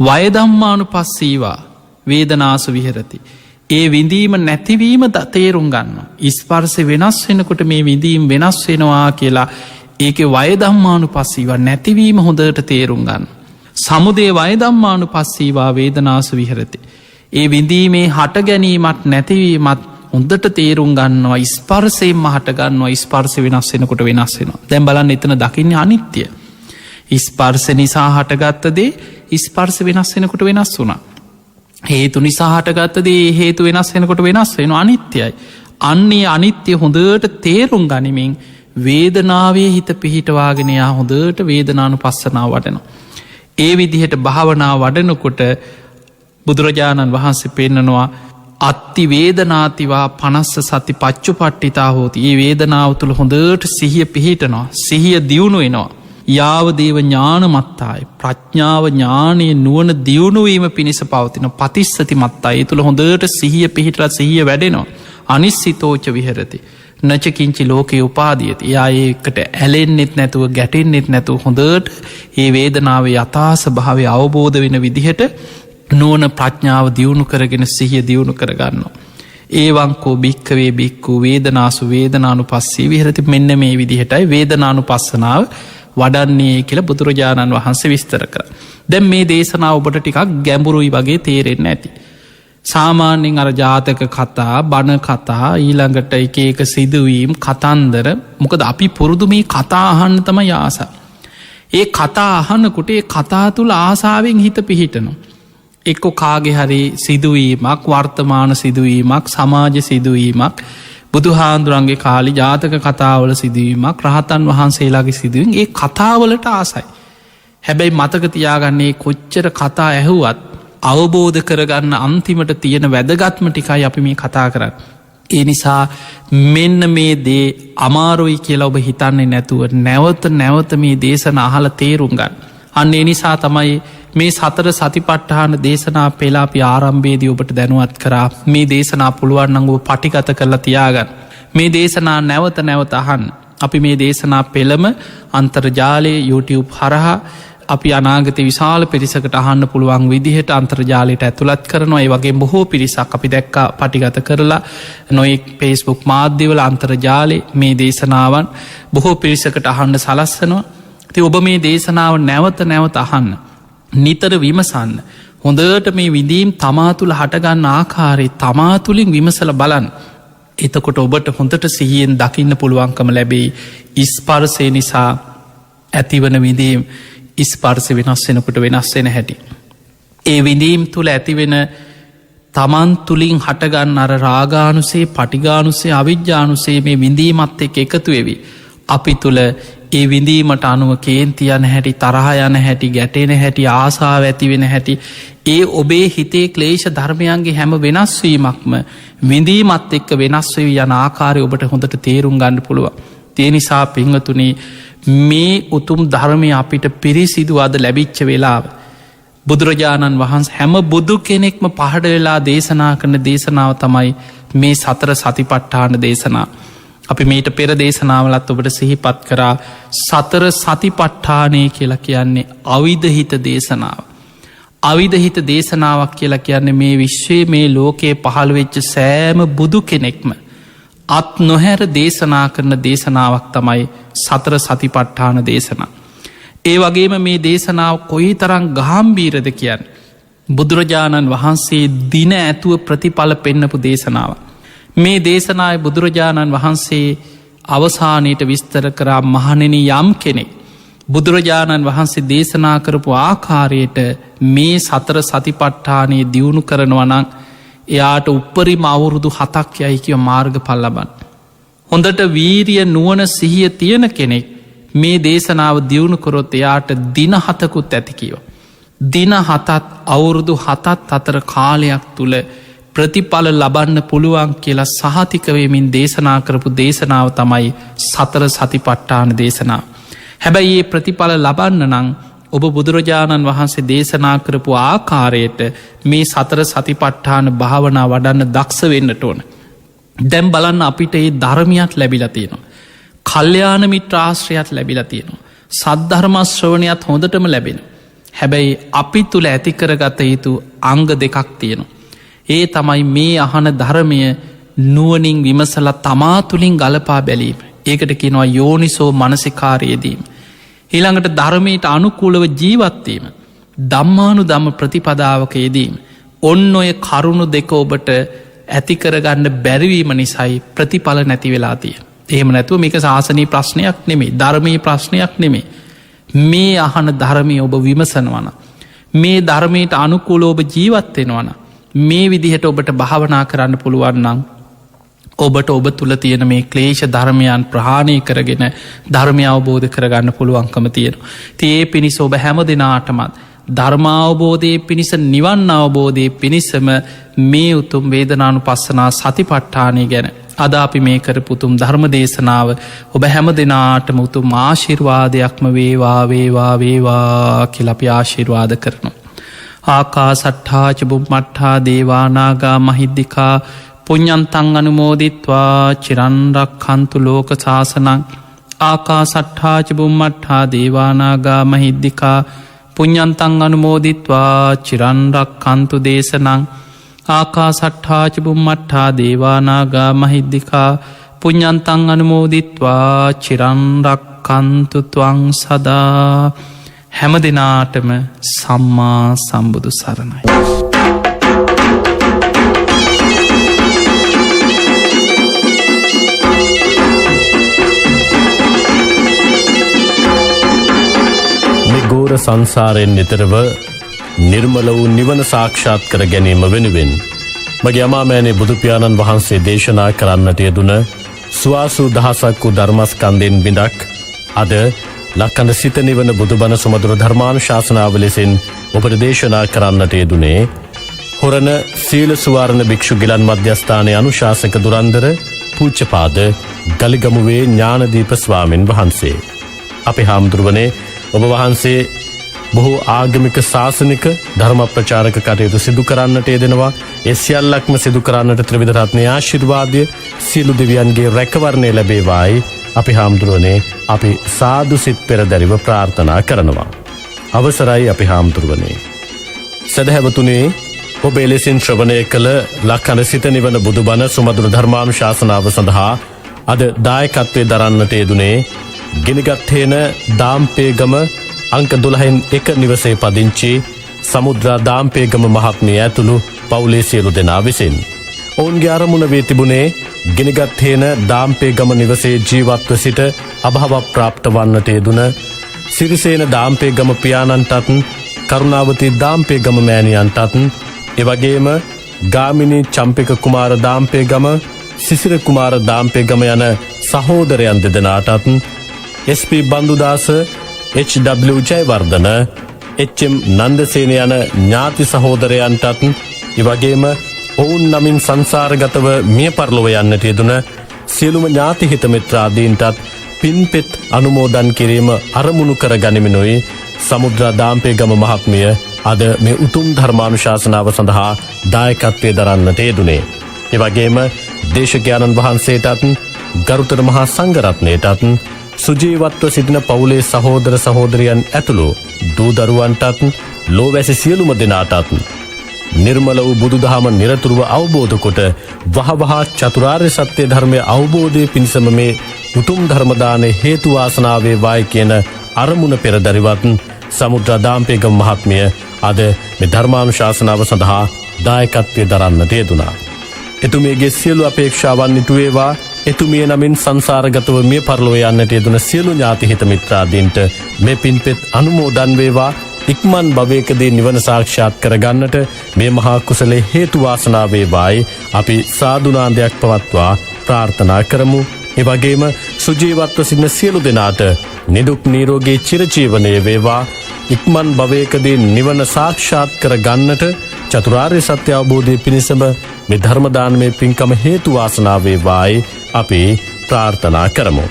වයදම්මානු පස්සීවා වේදනාසු විහරති. ඒ විඳීම නැතිවීම තේරුම් ගන්න. ස්පර්සය වෙනස් වෙනකොට මේ විඳීම් වෙනස් වෙනවා කියලා ඒක වයදම්මානු පස්සීවා නැතිවීම හොඳට තේරුම් ගන්න. සමුදේ වයදම්මානු පස්සීවා වේදනාසු විහරති. ඒ විඳීමේ හට ගැනීමත් නැතිවීමත් හොඳට තේරුම් ගන්නවා ස්පර්සයෙන්ම හටගන්නවා ස්පර්ස වෙනස් වෙනකොට වෙනස් වෙනවා. දැන් බලන්න එතන දකින්න අනිත්‍ය. ස්පර්ස නිසා හටගත්තදේ ස්පර්ස වෙනස් වෙනකොට වෙනස් වුණා. හේතු නිසා හටගත්තදේ හේතු වෙනස් වෙනකොට වෙනස් වෙන අනිත්‍යයි. අන්නේ අනිත්‍ය හොඳට තේරුම් ගනිමින් වේදනාවේ හිත පිහිටවාගෙනයා හොඳට වේදනානු පස්සනාව වඩනවා. ඒ විදිහට භාවනා වඩනකොට බුදුරජාණන් වහන්සේ පෙන්නනවා අත්ති වේදනාතිවා පනස්ස සති පච්චු පට්ටිතා හෝති. ඒ වේදනාව තුළ හොඳට සිහිය පිහිටනවා සිහිය දියුණු වෙනවා. යාවදේව ඥාන මත්තායි ප්‍රඥාව ඥානය නුවන දියුණුවීම පිණිස පවතින පතිස්සති මත්තා. ඒ තුළ හොඳට සිහිය පිහිටලා සිහිය වැඩෙනවා. අනිස්සිතෝච විහරති නචකින්චි ලෝකයේ උපාදියති. යා ඒකට ඇලෙන්න්නෙත් නැතුව ගැටෙන්න්නෙත් නැතුව හොඳට ඒ වේදනාවේ යථාස භාවය අවබෝධ වෙන විදිහට නුවන ප්‍රඥාව දියුණු කරගෙන සිහිය දියුණු කරගන්න. ඒවංකෝ භික්කවේ බික්කු වේදනාසු වේදනානු පස්සේ විහරති. මෙන්න මේ විදිහටයි වේදනානු පස්සනාව වඩන්නේ කියල බුදුරජාණන් වහන්සේ විස්තර කර. දැම් මේ දේශනාව ඔබට ටිකක් ගැඹුරුයි වගේ තේරෙන්න ඇති. සාමාන්‍යෙන් අර ජාතක කතා බණ කතා ඊළඟට එක සිදුවීම් කතන්දර මොකද අපි පුරුදු මේ කතා අහන්න තම යාස. ඒ කතා අහන්නකොට ඒ කතා තුළ ආසාාවෙන් හිත පිහිටනවා. එක්කො කාගෙ හරි සිදුවීමක් වර්තමාන සිදුවීමක් සමාජ සිදුවීමක් බුදුහාන්දුරන්ගේ කාලි ජාතක කතාවල සිදුවීමක් රහතන් වහන්සේලාගේ සිදුවීම ඒ කතාවලට ආසයි. හැබැයි මතකතියාගන්නේ කොච්චර කතා ඇහුවත් අවබෝධ කරගන්න අන්තිමට තියෙන වැදගත්ම ටිකයි අපි මේ කතා කරන්න. ඒ නිසා මෙන්න මේ දේ අමාරුයි කියලා ඔබ හිතන්නේ නැතුව නැවත නැවත මේ දේශන අහල තේරුම් ගන්න. අන්න එනිසා තමයි මේ සතර සතිපට්ඨාන දේශනා පෙලා අපි ආරම්භේදී ඔබට දැනුවත් කරා මේ දේශනා පුළුවන්න්නඟව පටිගත කරලා තියාගන්න. මේ දේශනා නැවත නැවත අහන් අපි මේ දේශනා පෙළම අන්තර්ජාලයේ YouTube හරහා අපි අනාගත විශාල පිරිසකට අහන්න පුළුවන් විදිහට අන්තර්ජාලයට ඇතුළත් කරනවා. ඒ වගේ බොහෝ පිරිසක් අපි දැක්ක පටිගත කරලා නොයෙක් ෆේස්බුක් මාධ්‍යවල අන්තර්ජාලේ මේ දේශනාවන් බොහෝ පිරිසකට අහන්න සලස්සනවා. ති ඔබ මේ දේශනාව නැවත නැවත අහන්න නිතර විමසන්න හොඳට මේ විදීම් තමා තුළ හටගන්න ආකාරයේ තමා තුළින් විමසල බලන්. එතකොට ඔබට හොඳට සිහියෙන් දකින්න පුළුවන්කම ලැබෙයි ස්පර්සය නිසා ඇතිවන විදීම් ස්පර්සය වෙනස් වෙනකොට වෙනස් වෙන හැටි. ඒ විඳීම් තුළ ඇතිවෙන තමන් තුළින් හටගන්න අර රාගානුසේ පටිගානුසේ අවිද්‍යානුසේ මේ විඳීමත් එක් එකතු වෙවි. අපි තුළ ඒ විඳීමට අනුව කේන්තියන හැටි තරහ යන හැටි ගැටෙන හැටි ආසාාව ඇතිවෙන හැටි ඒ ඔබේ හිතේ ක්ලේෂ ධර්මයන්ගේ හැම වෙනස්වීමක්ම විඳීමත් එක්ක වෙනස්වී යන ආකාරය ඔබට හොඳට තේරුම් ගන්න පුළුව. තිය නිසා පිංහතුනේ මේ උතුම් ධර්මය අපිට පිරිසිදු අද ලැබිච්ච වෙලාව. බුදුරජාණන් වහන්ස හැම බුදු කෙනෙක්ම පහඩ වෙලා දේශනා කරන දේශනාව තමයි මේ සතර සතිපට්ඨාන දේශනා. අපි මීට පෙර දේශනාවලත් ඔබට සිහිපත් කරා සතර සතිපට්ඨානය කියලා කියන්නේ අවිධහිත දේශනාව. අවිධහිත දේශනාවක් කියලා කියන්නේ මේ විශ්වයේ මේ ලෝකයේ පහළ වෙච්ච සෑම බුදු කෙනෙක්ම අත් නොහැර දේශනා කරන දේශනාවක් තමයි සතර සතිපට්ඨාන දේශනා. ඒ වගේම මේ දේශනාව කොයි තරං ගාම්බීරද කියන්න. බුදුරජාණන් වහන්සේ දින ඇතුව ප්‍රතිඵල පෙන්නපු දේශනාව. මේ දේශනාය බුදුරජාණන් වහන්සේ අවසානයට විස්තර කරා මහණෙන යම් කෙනෙක්. බුදුරජාණන් වහන්සේ දේශනා කරපු ආකාරයට මේ සතර සතිපට්ඨානය දියුණු කරනවනං එයාට උපරිම අවුරුදු 7ක් යයි කිය මාර්ග පල්ලබන්. හොඳට වීරිය නුවන සිහිය තියෙන කෙනෙක් මේ දේශනාව දියුණු කොරොත් එයාට දින 7කුත් ඇතිකිව. දින 7ත් අවුරුදු 7ත් අතර කාලයක් තුළ ප්‍රතිඵල ලබන්න පුළුවන් කියලා සහතිකවමින් දේශනා කරපු දේශනාව තමයි සතර සතිපට්ඨාන දේශනාව. හැබැයි ඒ ප්‍රතිඵල ලබන්න නං ඔබ බුදුරජාණන් වහන්සේ දේශනා කරපු ආකාරයට මේ සතර සතිපට්ඨාන භාවනා වඩන්න දක්ෂ වෙන්නට ඕන. දැම් බලන්න අපිට ඒ ධර්මයක් ලැබිලා තියෙනවා. කල්්‍යාන මිත්‍රාශ්‍රයත් ලැබිලා තියෙනවා. සද්ධර්මශ්‍රවණයත් හොඳටම ලැබෙන. හැබැයි අපි තුළ ඇතිකරගත යුතු අංග දෙකක් තියෙනවා. ඒ තමයි මේ අහන ධර්මය නුවනින් විමසල තමා තුළින් ගලපා බැලීම. ඒකට කෙනවා යෝනිසෝ මනසිකාරයේදීම. ඊළඟට ධර්මයට අනුකූලව ජීවත්වීම. දම්මානු දම්ම ප්‍රතිපදාවකයේදීම. ඔන්න ඔය කරුණු දෙක ඔබට ඇතිකරගන්න බැරිවීම නිසයි ප්‍රතිඵල නැති වෙලාතිය. එහෙම නැතුව මේක ශාසනී ප්‍රශ්නයක් නෙමේ ධර්මී ප්‍රශ්නයක් නෙමේ. මේ අහන ධර්මය ඔබ විමසනවන. මේ ධර්මයට අනුකූල ඔබ ජීවත්වෙනවන. මේ විදිහට ඔබට භාවනා කරන්න පුළුවන්නම් ඔබට ඔබ තුළ තියෙන මේ ක්ලේෂ ධර්මයන් ප්‍රහාණය කරගෙන ධර්මය අවබෝධ කරගන්න පුළුවන්කම තියෙන. තියේ පිණිස ඔබ හැම දෙනාටමත් ධර්මාවබෝධය පිණිස නිවන් අවබෝධය පිණිසම මේ උතුම් වේදනානු පස්සනා සතිපට්ඨානය ගැන අද අපි මේ කරපුතුම් ධර්ම දේශනාව ඔබ හැම දෙනාටම උතුම් ආශිර්වාදයක්ම වේවා වේවා වේවා කියලපි ආශිර්වාද කරනු. ආකා සට්ඨාච බුම්මට්ඨා දේවානාගා මහිද්දිකා පුඤ්ඤන්තං අනුමෝදිත්වා චිරන්රක් හන්තු ලෝක ශාසනං. ආකා සට්ඨාච බුම්මට්ඨා දේවානාගා මහිද්දිකා පුඤ්ඤන්තං අනුමෝදිත්වා චිරන්රක් හන්තු දේශනං. ආකා සට්ඨාච බුම්මට්ඨා දේවානාගා මහිද්දිකා පුඤ්ඤන්තං අනුමෝදිත්වා චිරන්රක් හන්තු ත්වං සදා. හැම දෙනාටම සම්මා සම්බුදු සරණයි. ගෝර සංසාරයෙන් නිතරව නිර්මල වූ නිවන සාක්ෂාත් කර ගැනීම වෙනුවෙන් මගේ අමාමෑණේ බුදුපියාණන් වහන්සේ දේශනා කරන්නට යෙදුන සුවාසු දහසක් වූ ධර්මස්කන්ධයෙන් බිඳක් අද ලක්කඳ සිත නිවන බුදුබණ සුමදුර ධර්මානුශාසනාව ලෙසින් ඔබට දේශනා කරන්නට යෙදුනේ හොරණ සීල සුවාරණ භික්ෂු ගිලන් මධ්‍යස්ථානයේ අනුශාසක දුරන්දර පූජ්‍යපාද ගලිගමුවේ ඥානදීප ස්වාමින් වහන්සේ. අපේ හාමුදුරුවනේ ඔබ වහන්සේ බොහෝ ආගමික ශාසනික ධර්ම ප්‍රචාරක කටයුතු සිදු කරන්නට යෙදෙනවා. ඒ සියල්ලක්ම සිදු කරන්නට ත්‍රිවිධ රත්නයේ ආශිර්වාදය සියලු දෙවියන්ගේ රැකවරණය ලැබේවායි අපි හාමුදුරුවනේ අපි සාදු සිත් පෙරදැරිව ප්‍රාර්ථනා කරනවා. අවසරයි අපි හාමුදුරුවනේ. සදහැවතුනේ ඔබ එලෙසින් ශ්‍රවණය කළ ලක්කඳ සිත නිවන බුදුබණ සුමధుර ධර්මානුශාසනාව සඳහා අද දායකත්වයේ දරන්නට යෙදුනේ ගිනිගත්තේන දාම්පේගම අංක 12 නිවසේ පදිංචි සමුද්‍රා දාම්පේගම මහත්මිය ඇතුළු පවුලේ සියලු දෙනා විසින්. ඔවුන්ගේ අරමුණ වේ තිබුණේ ගිනිගත්තේන දාම්පේගම නිවසේ ජීවත්ව සිට අභාව ප්‍රාප්ත වන්නට යෙදුන සිරිසේන දාම්පේගම පියාණන්ටත් කරුණාවති දාම්පේගම මෑණියන්ටත් එවැගේම ගාමිණී චම්පික කුමාර දාම්පේගම සිසිර කුමාර දාම්පේගම යන සහෝදරයන් දෙදෙනාටත් SP බන්දුදාස HW Jayawardena HM Nandasena යන ඥාති සහෝදරයන්ටත් එවැගේම ඔවුන් නමින් සංසාරගතව මිය පරලොව යන්නට යෙදුන සියලුම ඥාති හිත මිත්‍රාදීන්ටත් පින්පෙත් අනුමෝදන් කිරීම අරමුණු කර ගනිමිනුයි සමුද්‍රා දාම්පේගම මහත්මිය අද මේ උතුම් ධර්මානුශාසනාව සඳහා දායකත්වයේ දරන්නට යෙදුනේ. එවැගේම දේශකයන්න් වහන්සේටත් ගරුතර මහා සංඝරත්නයටත් සුජීවත්ව සිටින පවුලේ සහෝදර සහෝදරියන් ඇතුළු දූ දරුවන්ටත් ලෝවැසි සියලුම දෙනාටත් නිර්මල වූ බුදුදහම නිරතුරුව අවබෝධ කොට වහවහා චතුරාර්ය සත්‍ය ධර්මය අවබෝධය පිණිසම මේ උතුම් ධර්ම දානයේ හේතු වාසනා වේවායි කියන අරමුණ පෙරදරිවත් සමුද්‍රා දාම්පේගම මහත්මිය අද මේ ධර්මානුශාසනාව සඳහා දායකත්වයේ දරන්නට යෙදුණා. එතුමියගේ සියලු අපේක්ෂාවන් ඉටු වේවා. එතුමිය නමින් සංසාරගතව මිය පරලොව යන්නට යෙදුන සියලු ඥාති හිත මිත්‍රාදීන්ට මේ පින්පෙත් අනුමෝදන් වේවා. ඉක්මන් භවයකදී නිවන සාක්ෂාත් කරගන්නට මේ මහා කුසලයේ හේතු වාසනා වේවායි අපි සාදුනාදයක් පවත්වා ප්‍රාර්ථනා කරමු. ඒ වගේම සුජීවත්ව සිටින සියලු දෙනාට නිදුක් නිරෝගී චිරජීවනයේ වේවා. ඉක්මන් භවයකදී නිවන සාක්ෂාත් කර ගන්නට චතුරාර්ය සත්‍ය අවබෝධය පිණිසම මේ ධර්ම දානමය පින්කම හේතු වාසනා වේවායි අපි ප්‍රාර්ථනා කරමු.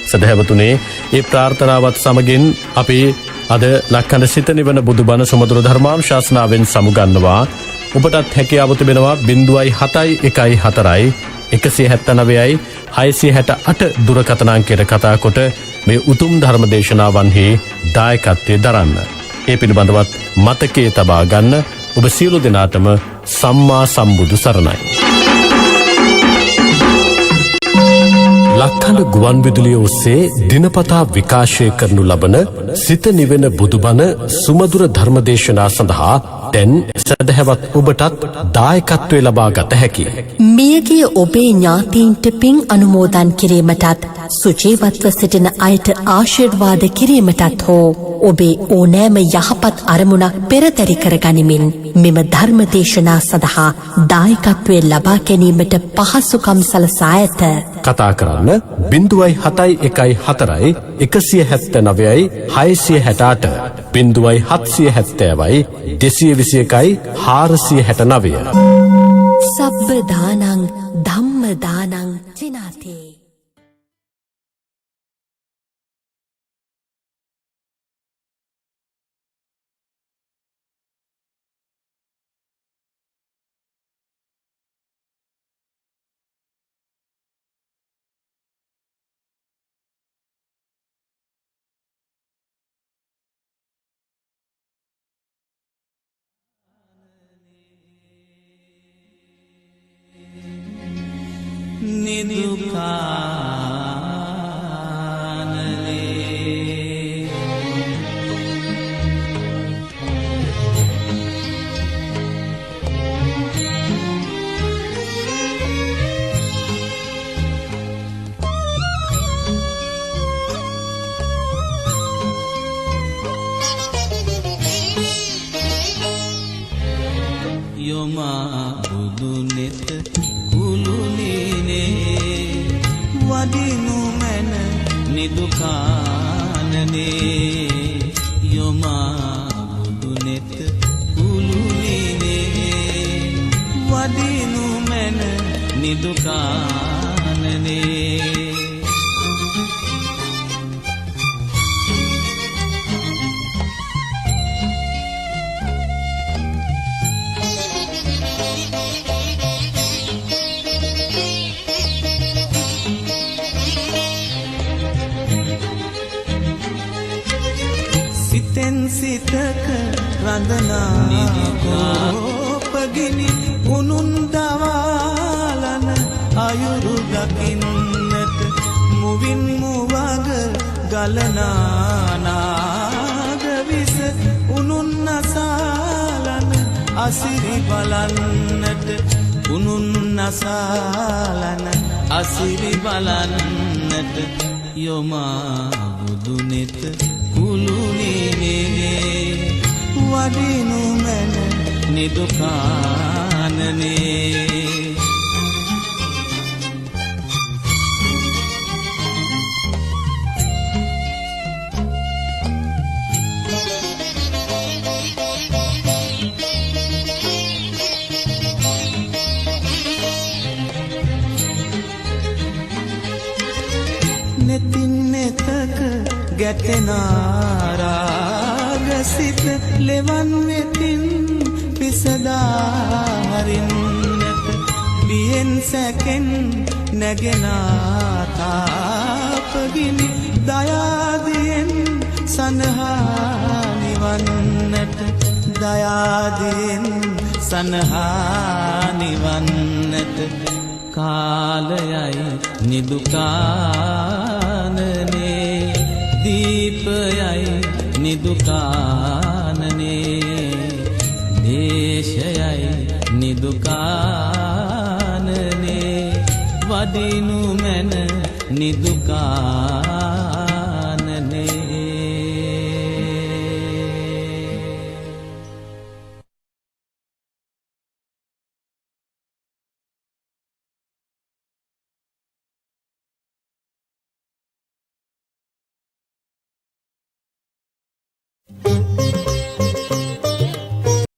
සදහැවතුනේ ඒ ප්‍රාර්ථනාවත් සමගින් අපි අද ලක්කඳ සිත නිවන බුදුබණ සුමధుර ධර්මානුශාසනාවෙන් සමුගන්නවා. ඔබටත් හැකියාව තිබෙනවා 0.71 179යි 668 දුරකථන අංකයට කතා කොට මේ උතුම් ධර්ම දේශනාවන්හි දායකත්වයේ දරන්න. ඒ පිළිබඳවත් මතකයේ තබා ගන්න. ඔබ සියලු දෙනාටම සම්මා සම්බුදු සරණයි. ලක්කඳ ගුවන් විදුලිය ඔස්සේ දිනපතා විකාශය කරනු ලබන සිත නිවෙන බුදුබණ සුමధుර ධර්මදේශනා සඳහා දැන් සදහැවත් ඔබටත් දායකත්වය ලබා ගත හැකියි. මියගිය ඔබේ ඥාතීන්ට පින් අනුමෝදන් කිරීමටත් සුජීවත්ව සිටින අයට ආශිර්වාද කිරීමටත් හෝ ඔබේ ඕනෑම යහපත් අරමුණක් පෙරදරි කර ගනිමින් මෙම ධර්ම දේශනා සඳහා දායකත්වය ලබා ගැනීමට පහසුකම් සලසා ඇත. කතා කරන්න 0.71 179යි 668 0.770යි 221යි 469. සබ්බ දානං ධම්ම දානං චිනාතේ. සිතක රඳනා නිදිකෝපගිනි උනුන් දවාලන අයුරු දකින්නට මුවින් මුවග ගලනානාද විස උනුන් නසාලන අසිරි බලන්නට උනුන් නසාලන අසිරි බලන්නට යොමා බුදුනෙත කුළුනේ වඩිනු මැන නිදුකානනේ. නෙතින් නෙතක ගැටෙනාරාගසිත ලෙවන් වෙතින් පිසදාහරින්නට බියෙන් සැකෙන් නැගෙනාතාපගිනි දයාදියෙන් සනහානිවන්නට දයාදියෙන් සනහානිවන්නට කාලයයි නිදුකානනේ දීපයයි නිදුකානනේ දේශයයි නිදුකානනේ වදිනු මැන නිදුකානනේ.